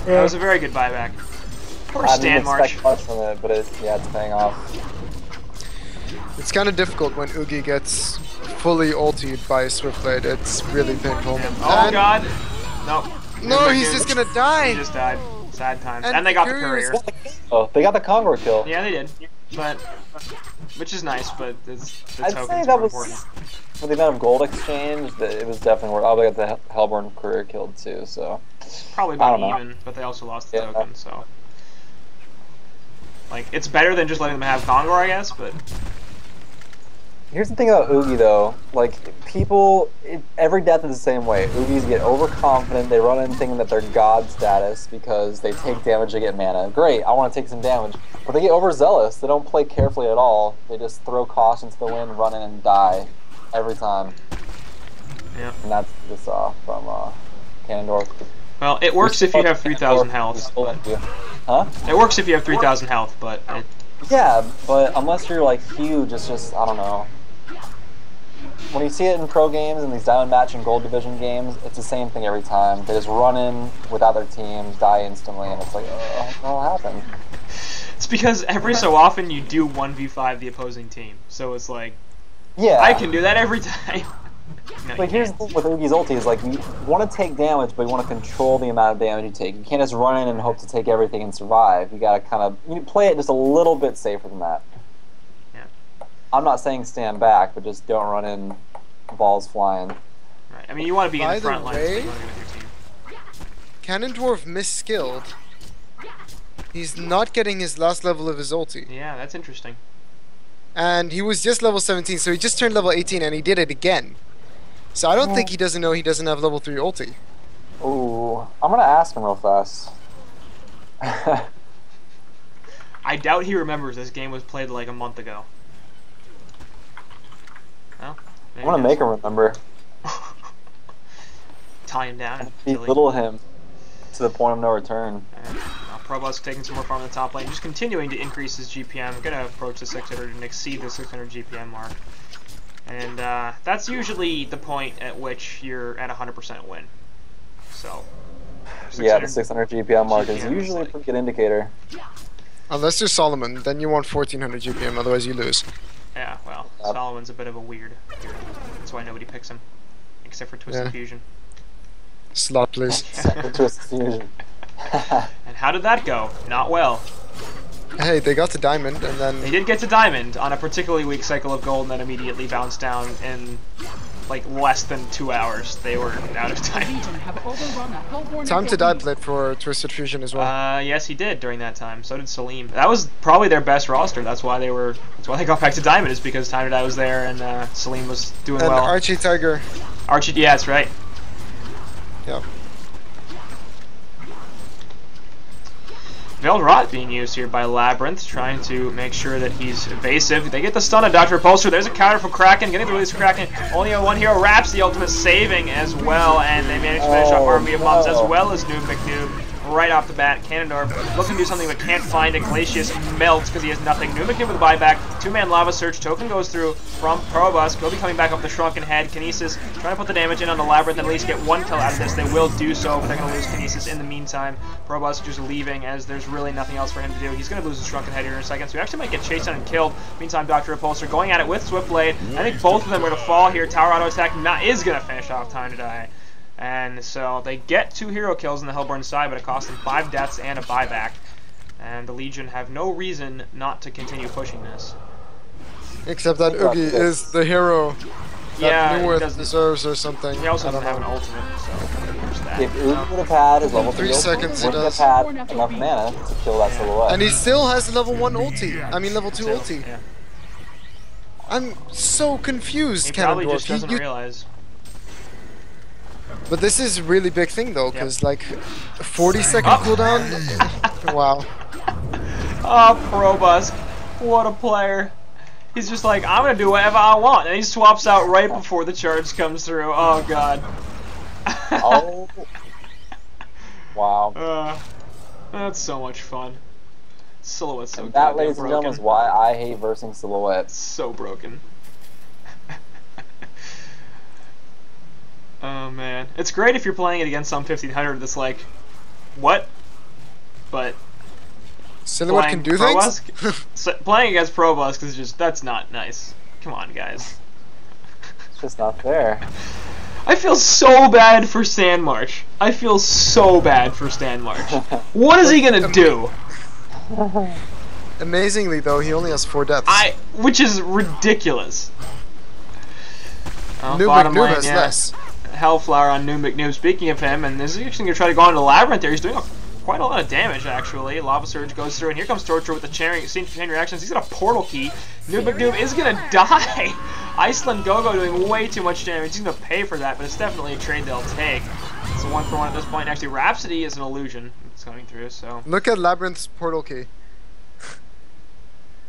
that was a very good buyback. Poor I didn't Stanmarsh. expect much from it, but it's paying off. It's kind of difficult when Oogie gets fully ultied by Swiftblade. It's really painful. Oh And- god. Nope. No, he's just gonna He die! just died. Sad times. And And they got the Courier is- courier. Oh, they got the Kongor kill. Yeah, they did. But which is nice, but the I'd say tokens that more was, important. for the amount of gold exchange, that it was definitely worth. I got the Hellborn career killed too, so. Probably I about don't know. even, but they also lost the Yeah. token, so. Like, it's better than just letting them have Kongor, I guess, but. Here's the thing about Oogie though, like people, every death is the same way. Oogies get overconfident, they run in thinking that they're god status because they take damage to get mana. Great, I want to take some damage. But they get overzealous, they don't play carefully at all. They just throw caution to the wind, run in and die every time. Yeah. And that's what we saw from Ganondorf. Well, it works if you have 3,000 health. But, Huh? it works if you have 3,000 health, but. Yeah, but unless you're like huge, it's just, I don't know. When you see it in pro games and these diamond match and gold division games, it's the same thing every time. They just run in without their teams, die instantly, and it's like, oh, what happened? It's because every so often you do 1v5 the opposing team. So it's like, Yeah. I can do that every time. No, Like, you here's the can't. thing with Oogie's ulti is, like, you want to take damage, but you want to control the amount of damage you take. You can't just run in and hope to take everything and survive. You gotta kind of, you play it just a little bit safer than that. Yeah. I'm not saying stand back, but just don't run in balls flying. Right. I mean, you want to be in By the the front line, so way- you want to be with your team. Ganondorf misskilled. He's not getting his last level of his ulti. Yeah, that's interesting. And he was just level 17, so he just turned level 18 and he did it again. So I don't think he doesn't know he doesn't have level 3 ulti. Ooh, I'm gonna ask him real fast. I doubt he remembers this game was played like a month ago. Well, I'm gonna make him remember. tie him down and kill him. Belittle him to the point of no return. And, Probusk taking some more farm in the top lane, just continuing to increase his GPM. Gonna approach the 600 and exceed the 600 GPM mark. And that's usually the point at which you're at 100% win. So, Yeah, the 600 GPM mark is GPM is usually a like- pretty good indicator. Unless you're Solomon, then you want 1400 GPM, otherwise you lose. yeah, well, Yep. Solomon's a bit of a weird. That's why nobody picks him, except for Twisted Yeah. Fusion. Slot, please. Twist fusion. And how did that go? Not well. Hey, they got to Diamond, and They then... did get to Diamond on a particularly weak cycle of gold and then immediately bounced down in like less than 2 hours. They were out of time. Time to die plate for Twisted Fusion as well. Yes, he did during that time. So did Salim. That was probably their best roster. That's why they got back to Diamond, is because Time to Die was there and Salim was doing And well. Archie Tiger. Archie, yeah, that's right. Yeah. Veiled Rot being used here by Labyrinth, trying to make sure that he's evasive. They get the stun of Dr. Repulsor. There's a counter from Kraken, getting the release of Kraken. Only a one hero wraps the ultimate, saving as well, and they manage to finish off Army of Mobs as well as Noob McNoob. Right off the bat, Ganondorf looking to do something but can't find it. Glacius melts because he has nothing. Noob McNoob with a buyback. Two-man Lava Surge. Token goes through from Probusk. Will be coming back up the Shrunken Head. Kinesis trying to put the damage in on the Labyrinth and at least get one kill out of this. They will do so, but they're going to lose Kinesis in the meantime. Probusk just leaving as there's really nothing else for him to do. He's going to lose the Shrunken Head here in a second, so he actually might get chased down and killed. Meantime, Dr. Repulsor going at it with Swift Blade. I think both of them are going to fall here. Tower Auto Attack is going to finish off Time to Die. And so they get 2 hero kills on the Hellborn side, but it costs them 5 deaths and a buyback. And the Legion have no reason not to continue pushing this. Except that Oogie is the hero Yeah, that he Newworth doesn't- deserves or something. He also I don't doesn't have an know. ultimate, so there's that. If Oogie would have had his level 3 3 ulti, seconds he wouldn't have does. had enough mana to kill that silhouette. And he still has level 1 ulti. I mean level 2 So, ulti. yeah. I'm so confused, He probably Ganondorf. just doesn't realize. But this is a really big thing though, because like 40-second Oh. cooldown. Wow. Oh, Probusk. What a player. He's just like, I'm going to do whatever I want. And he swaps out right before the charge comes through. Oh, God. Oh. Wow. That's so much fun. Silhouette's so That, goddamn ladies and broken. gentlemen, is why I hate versing silhouettes. So broken. Oh, man. It's great if you're playing it against some 1500 that's like, what? But Silhouette can do Probusk? things? So, playing against Probusk is just, that's not nice. Come on, guys. It's just not fair. I feel so bad for Sandmarch. I feel so bad for Sandmarch. What is he gonna do? Amazingly, though, he only has 4 deaths. Which is ridiculous. Noob Bottom McNoob lane, has yeah. less. Hellflower on Noob McNoob. Speaking of him, and this is actually going to try to go into Labyrinth there. He's doing quite a lot of damage, actually. Lava Surge goes through, and here comes Torture with the chain reactions. He's got a portal key. Noob McNoob is going to die. Iceland Go-Go doing way too much damage. He's going to pay for that, but it's definitely a trade they'll take. It's a 1-for-1 at this point. Actually, Rhapsody is an illusion. It's coming through, so... Look at Labyrinth's portal key.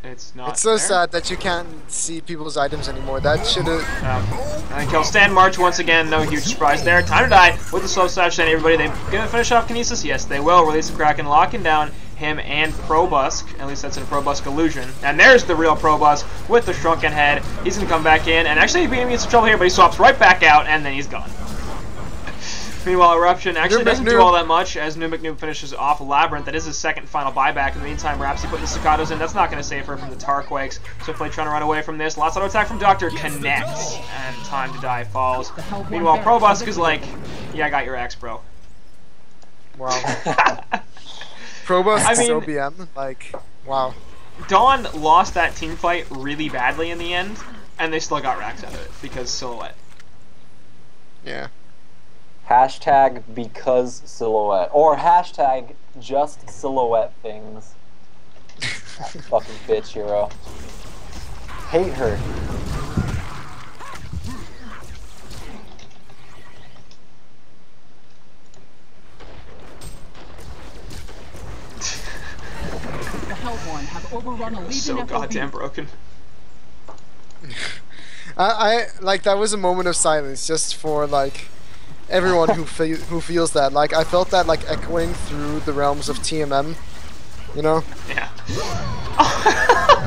It's not. It's so sad that you can't see people's items anymore. That should have. And kill Stand March once again. No huge surprise there. Time to die with the slow slash. And everybody, they gonna finish off Kinesis? Yes, they will. Release the Kraken, locking down him and Probusk. At least that's in a Probusk illusion. And there's the real Probusk with the shrunken head. He's gonna come back in, and actually being in some trouble here, but he swaps right back out, and then he's gone. Meanwhile, Eruption actually doesn't do all that much as Noob McNoob finishes off Labyrinth. That is his second final buyback. In the meantime, Rhapsody putting the staccatos in. That's not going to save her from the Tarquakes. Swiftly trying to run away from this. Lots of attack from Doctor. Connects. And time to die falls. Meanwhile, Probusk is like, yeah, I got your axe, bro. Wow. Probusk I mean, OBM. Like, wow. Dawn lost that team fight really badly in the end, and they still got racks out of it because Silhouette. Yeah. Hashtag because Silhouette. Or hashtag just Silhouette things. That fucking bitch hero. Hate her. The Hellhorn have overrun a Legion So FOB. goddamn broken. I like that was a moment of silence just for like everyone who feels that. Like I felt that like echoing through the realms of TMM, you know? Yeah.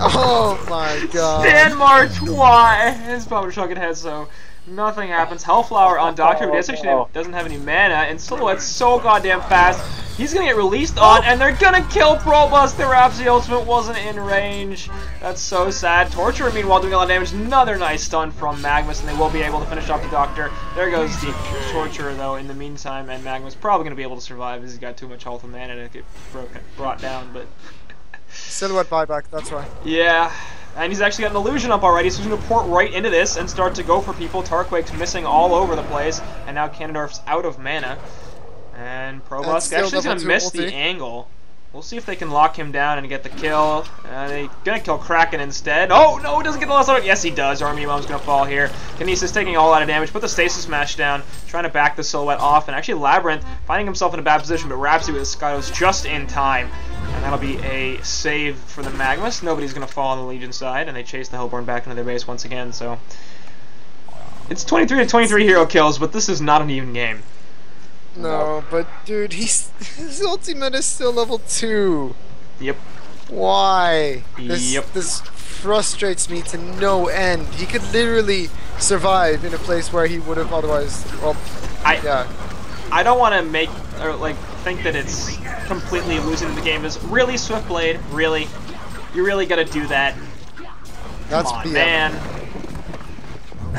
Oh my god. Stand March, why? His Bummer Shrunken Head, so nothing happens. Hellflower on Doctor, but he actually doesn't have any mana, and Silhouette's so goddamn fast. He's gonna get released on, and they're gonna kill Probusk. The Rhapsody ultimate wasn't in range. That's so sad. Torture, meanwhile, doing a lot of damage. Another nice stun from Magnus, and they will be able to finish off the Doctor. There goes the Torture, though, in the meantime, and Magnus probably gonna be able to survive as he's got too much health and mana to get brought down, but... Silhouette buyback, that's why. Yeah, and he's actually got an illusion up already, so he's going to port right into this and start to go for people. Tarquake's missing all over the place, and now Cannondorf's out of mana. And Probusk actually is going to miss the angle. We'll see if they can lock him down and get the kill. They're going to kill Kraken instead. Oh, no, he doesn't get the last one. Yes, he does. Army Mom's going to fall here. Kinesis taking a lot of damage. Put the Stasis Smash down, trying to back the Silhouette off. And actually Labyrinth finding himself in a bad position, but Rhapsody with his Skydos just in time. And that'll be a save for the Magnus. Nobody's going to fall on the Legion side, and they chase the Hellborn back into their base once again. So it's 23 to 23 hero kills, but this is not an even game. No, but dude, his ultimate is still level 2. Yep. Why? This, Yep. This frustrates me to no end. He could literally survive in a place where he would have otherwise. Well, yeah. I don't want to make or like think that it's completely losing the game. Is really Swiftblade? Really? You really got to do that? That's Come on, BM. man.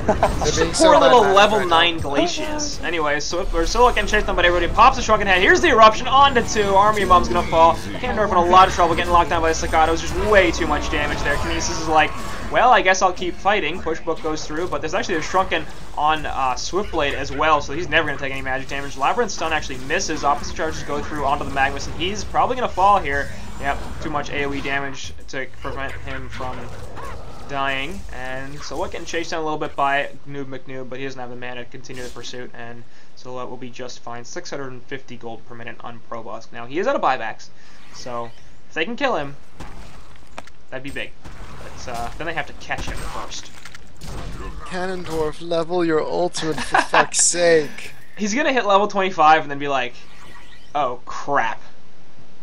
Poor Poor little level 9 Glacius. Anyway, Solo can chase them, but everybody pops a shrunken head. Here's the eruption, on to 2. Army of Mom's gonna fall. Cannondorf in a lot of trouble getting locked down by the staccatos. Just way too much damage there. Kinesis is like, well, I guess I'll keep fighting. Pushbook goes through, but there's actually a shrunken on Swiftblade as well, so he's never gonna take any magic damage. Labyrinth stun actually misses. Opposite charges go through onto the Magnus, and he's probably gonna fall here. Yep, too much AoE damage to prevent him from dying, and Silhouette getting chased down a little bit by Noob McNoob, but he doesn't have the mana to continue the pursuit, and Silhouette will be just fine. 650 gold per minute on Probusk. Now, he is out of buybacks, so if they can kill him, that'd be big. But then they have to catch him first. Cannondorf, level your ultimate for fuck's sake. He's gonna hit level 25 and then be like, oh crap.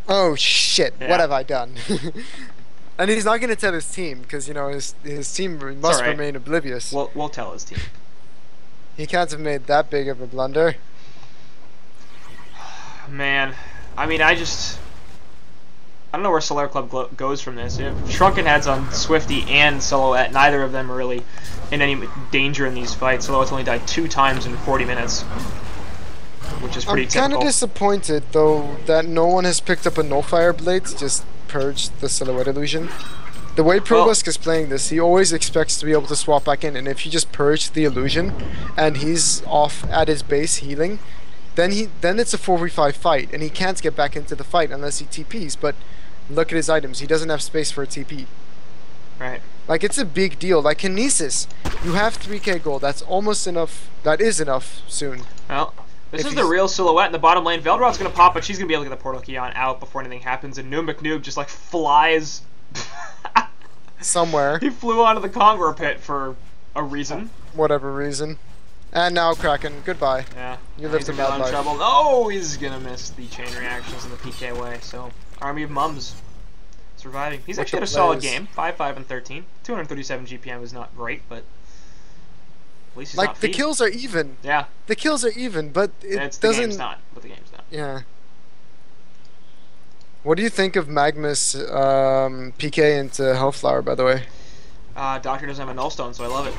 Oh shit, Yeah. what have I done? And he's not going to tell his team, because, you know, his team must right. remain oblivious. We'll tell his team. He can't have made that big of a blunder. Man, I mean, I don't know where Solaire Club goes from this. If Shrunken Head's on Swifty and Silhouette, neither of them are really in any danger in these fights. Silhouette's only died 2 times in 40 minutes, which is pretty typical. I'm kind of disappointed, though, that no one has picked up a No Fire Blades just purge the silhouette illusion. The way Probusk is playing this, he always expects to be able to swap back in, and if you just purge the illusion, and he's off at his base healing, then it's a 4v5 fight, and he can't get back into the fight unless he TPs. But look at his items; he doesn't have space for a TP. Right. Like, it's a big deal. Like Kinesis, you have 3k gold. That's almost enough. That is enough soon. Well, this is the real silhouette in the bottom lane. Veldrod's going to pop, but she's going to be able to get the Portal Key on out before anything happens, and Noob McNoob just, like, flies somewhere. He flew onto the Conqueror pit for a reason. Whatever reason. And now Kraken, goodbye. Yeah. You lived a in bad life. trouble. No, he's going to miss the chain reactions in the PK way, so Army of Mums. Surviving. He's actually had a solid game. 5-5 and 13. 237 GPM is not great, but at least he's like not the kills are even. Yeah. The kills are even, but it it's doesn't. The game's not. But the game's not. Yeah. What do you think of Magma's PK into Hellflower, by the way? Doctor doesn't have a Nullstone, so I love it.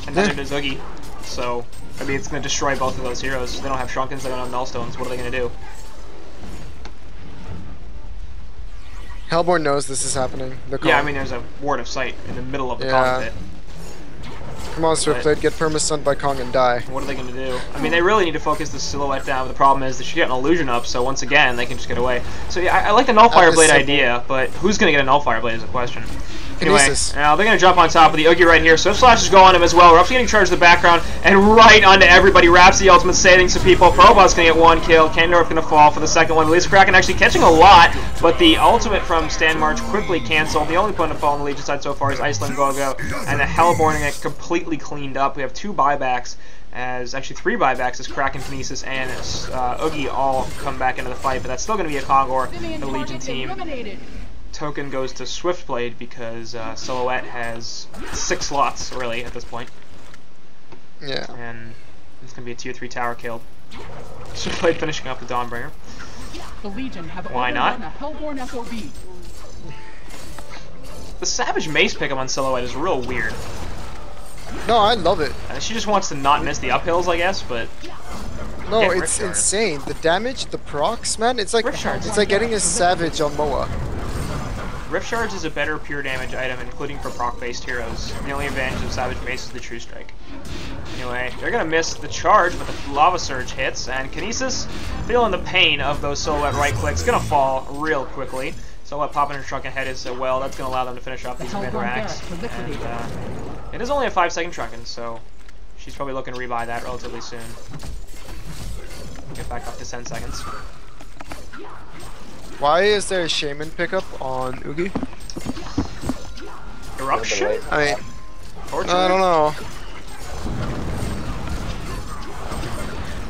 And neither does Oogie. So, I mean, it's going to destroy both of those heroes. They don't have Shrunkins, they don't have Nullstones. What are they going to do? Hellborn knows this is happening. Yeah, I mean, there's a ward of sight in the middle of the cockpit. Come on, Swiftblade, get perma-stunned by Kong and die. What are they going to do? I mean, they really need to focus the silhouette down, but the problem is that she got an illusion up, so once again, they can just get away. So yeah, I like the Nullfire Blade idea, but who's going to get a Nullfire Blade is the question. Anyway, now they're going to jump on top of the Oogie right here. Swift Slash is going on him as well. We're up to getting charged in the background, and right onto everybody. Wraps the ultimate, saving some people. Probot's going to get one kill. Kendorf going to fall for the second one. Lisa Kraken actually catching a lot, but the ultimate from Stan March quickly canceled. The only opponent to fall on the Legion side so far is Iceland Gogo, and the Hellborn get completely cleaned up. We have 2 buybacks, actually 3 buybacks, as Kraken, Kinesis, and Oogie all come back into the fight, but that's still going to be a Kongor, the Legion team. Token goes to Swiftblade because Silhouette has 6 slots, really, at this point. Yeah. And it's going to be a tier 3 tower killed. Swiftblade finishing up the Dawnbringer. The Legion have Why not? a Hellborn FOB. The Savage Mace pickup on Silhouette is real weird. No, I love it. She just wants to not miss the uphills, I guess, but... No, it's insane. The damage, the procs, man, it's like getting a Savage on Moa. Rift Charge is a better pure damage item, including for proc-based heroes. The only advantage of Savage Mace is the True Strike. Anyway, they're going to miss the charge, but the Lava Surge hits, and Kinesis, feeling the pain of those Silhouette right-clicks, going to fall real quickly. Silhouette popping her Shrunken Head is well. That's going to allow them to finish off these mid-racks. And it is only a 5-second Shrunken, so she's probably looking to rebuy that relatively soon. Get back up to 10 seconds. Why is there a Shaman pickup on Oogie? Eruption? I don't know.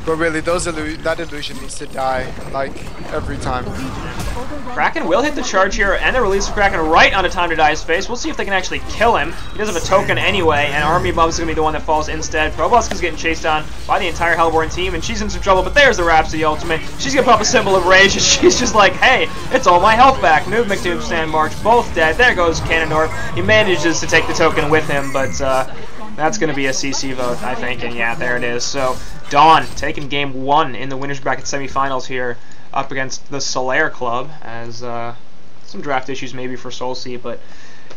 But really, that illusion needs to die, like, every time. Kraken will hit the charge here, and the release of Kraken right onto Time to Die's face. We'll see if they can actually kill him. He does have a token anyway, and Army of Bubs is going to be the one that falls instead. Probosk is getting chased down by the entire Hellborn team, and she's in some trouble, but there's the Rhapsody ultimate. She's going to pop a symbol of rage, and she's just like, hey, it's all my health back. Noob McNoob, Stan March, both dead. There goes Cannondorf. He manages to take the token with him, but that's going to be a CC vote, I think, and yeah, there it is. So, Dawn taking game 1 in the winners bracket semifinals here up against the Solaire Club, as some draft issues maybe for SolC, but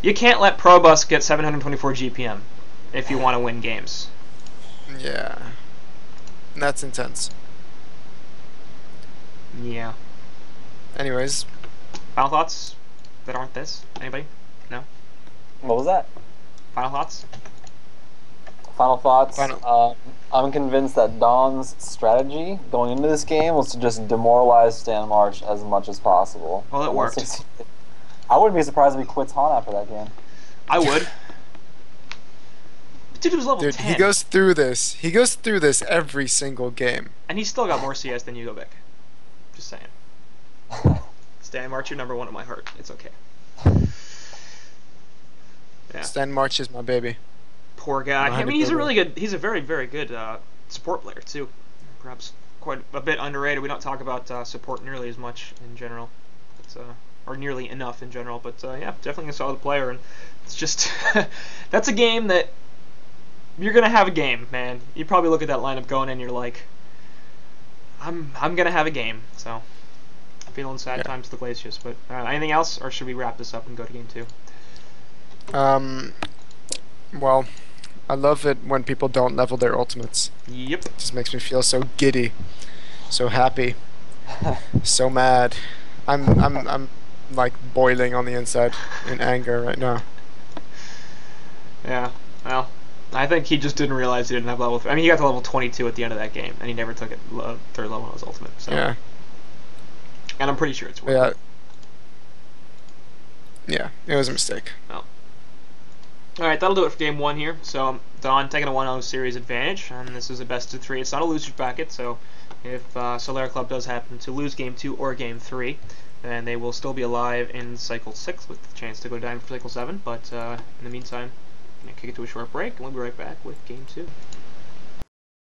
you can't let Probusk get 724 GPM if you want to win games. Yeah. That's intense. Yeah. Anyways. Final thoughts that aren't this? Anybody? No? What was that? Final thoughts? Final thoughts. I'm convinced that Dawn's strategy going into this game was to just demoralize Stan March as much as possible. Well, it worked. I wouldn't be surprised if he quits HoN after that game. I would. Dude was level 10. He goes through this. He goes through this every single game. And he's still got more CS than Yugovic. Just saying. Stan March, you're #1 in my heart. It's okay. Yeah. Stan March is my baby. Poor guy. I mean, he's a really good. He's a very, very good support player too. Perhaps quite a bit underrated. We don't talk about support nearly as much in general, or nearly enough in general. But yeah, definitely a solid player. And it's just that's a game that you're gonna have a game, man. You probably look at that lineup going in, you're like, I'm gonna have a game. So feeling sad Yeah. times to the Glacius. But anything else, or should we wrap this up and go to game 2? Well, I love it when people don't level their ultimates. Yep. It just makes me feel so giddy, so happy, so mad. I'm like boiling on the inside in anger right now. Yeah. Well, I think he just didn't realize he didn't have level 3. I mean, he got to level 22 at the end of that game, and he never took it third level on his ultimate. So. Yeah. And I'm pretty sure it's worth Yeah. it. Yeah, it was a mistake. Well. Alright, that'll do it for game 1 here. So, Dawn taking a 1-0 series advantage, and this is a best of 3. It's not a loser's bracket, so if Solaire Club does happen to lose game 2 or game 3, then they will still be alive in Cycle 6 with the chance to go down for Cycle 7. But in the meantime, I'm going to kick it to a short break, and we'll be right back with game 2.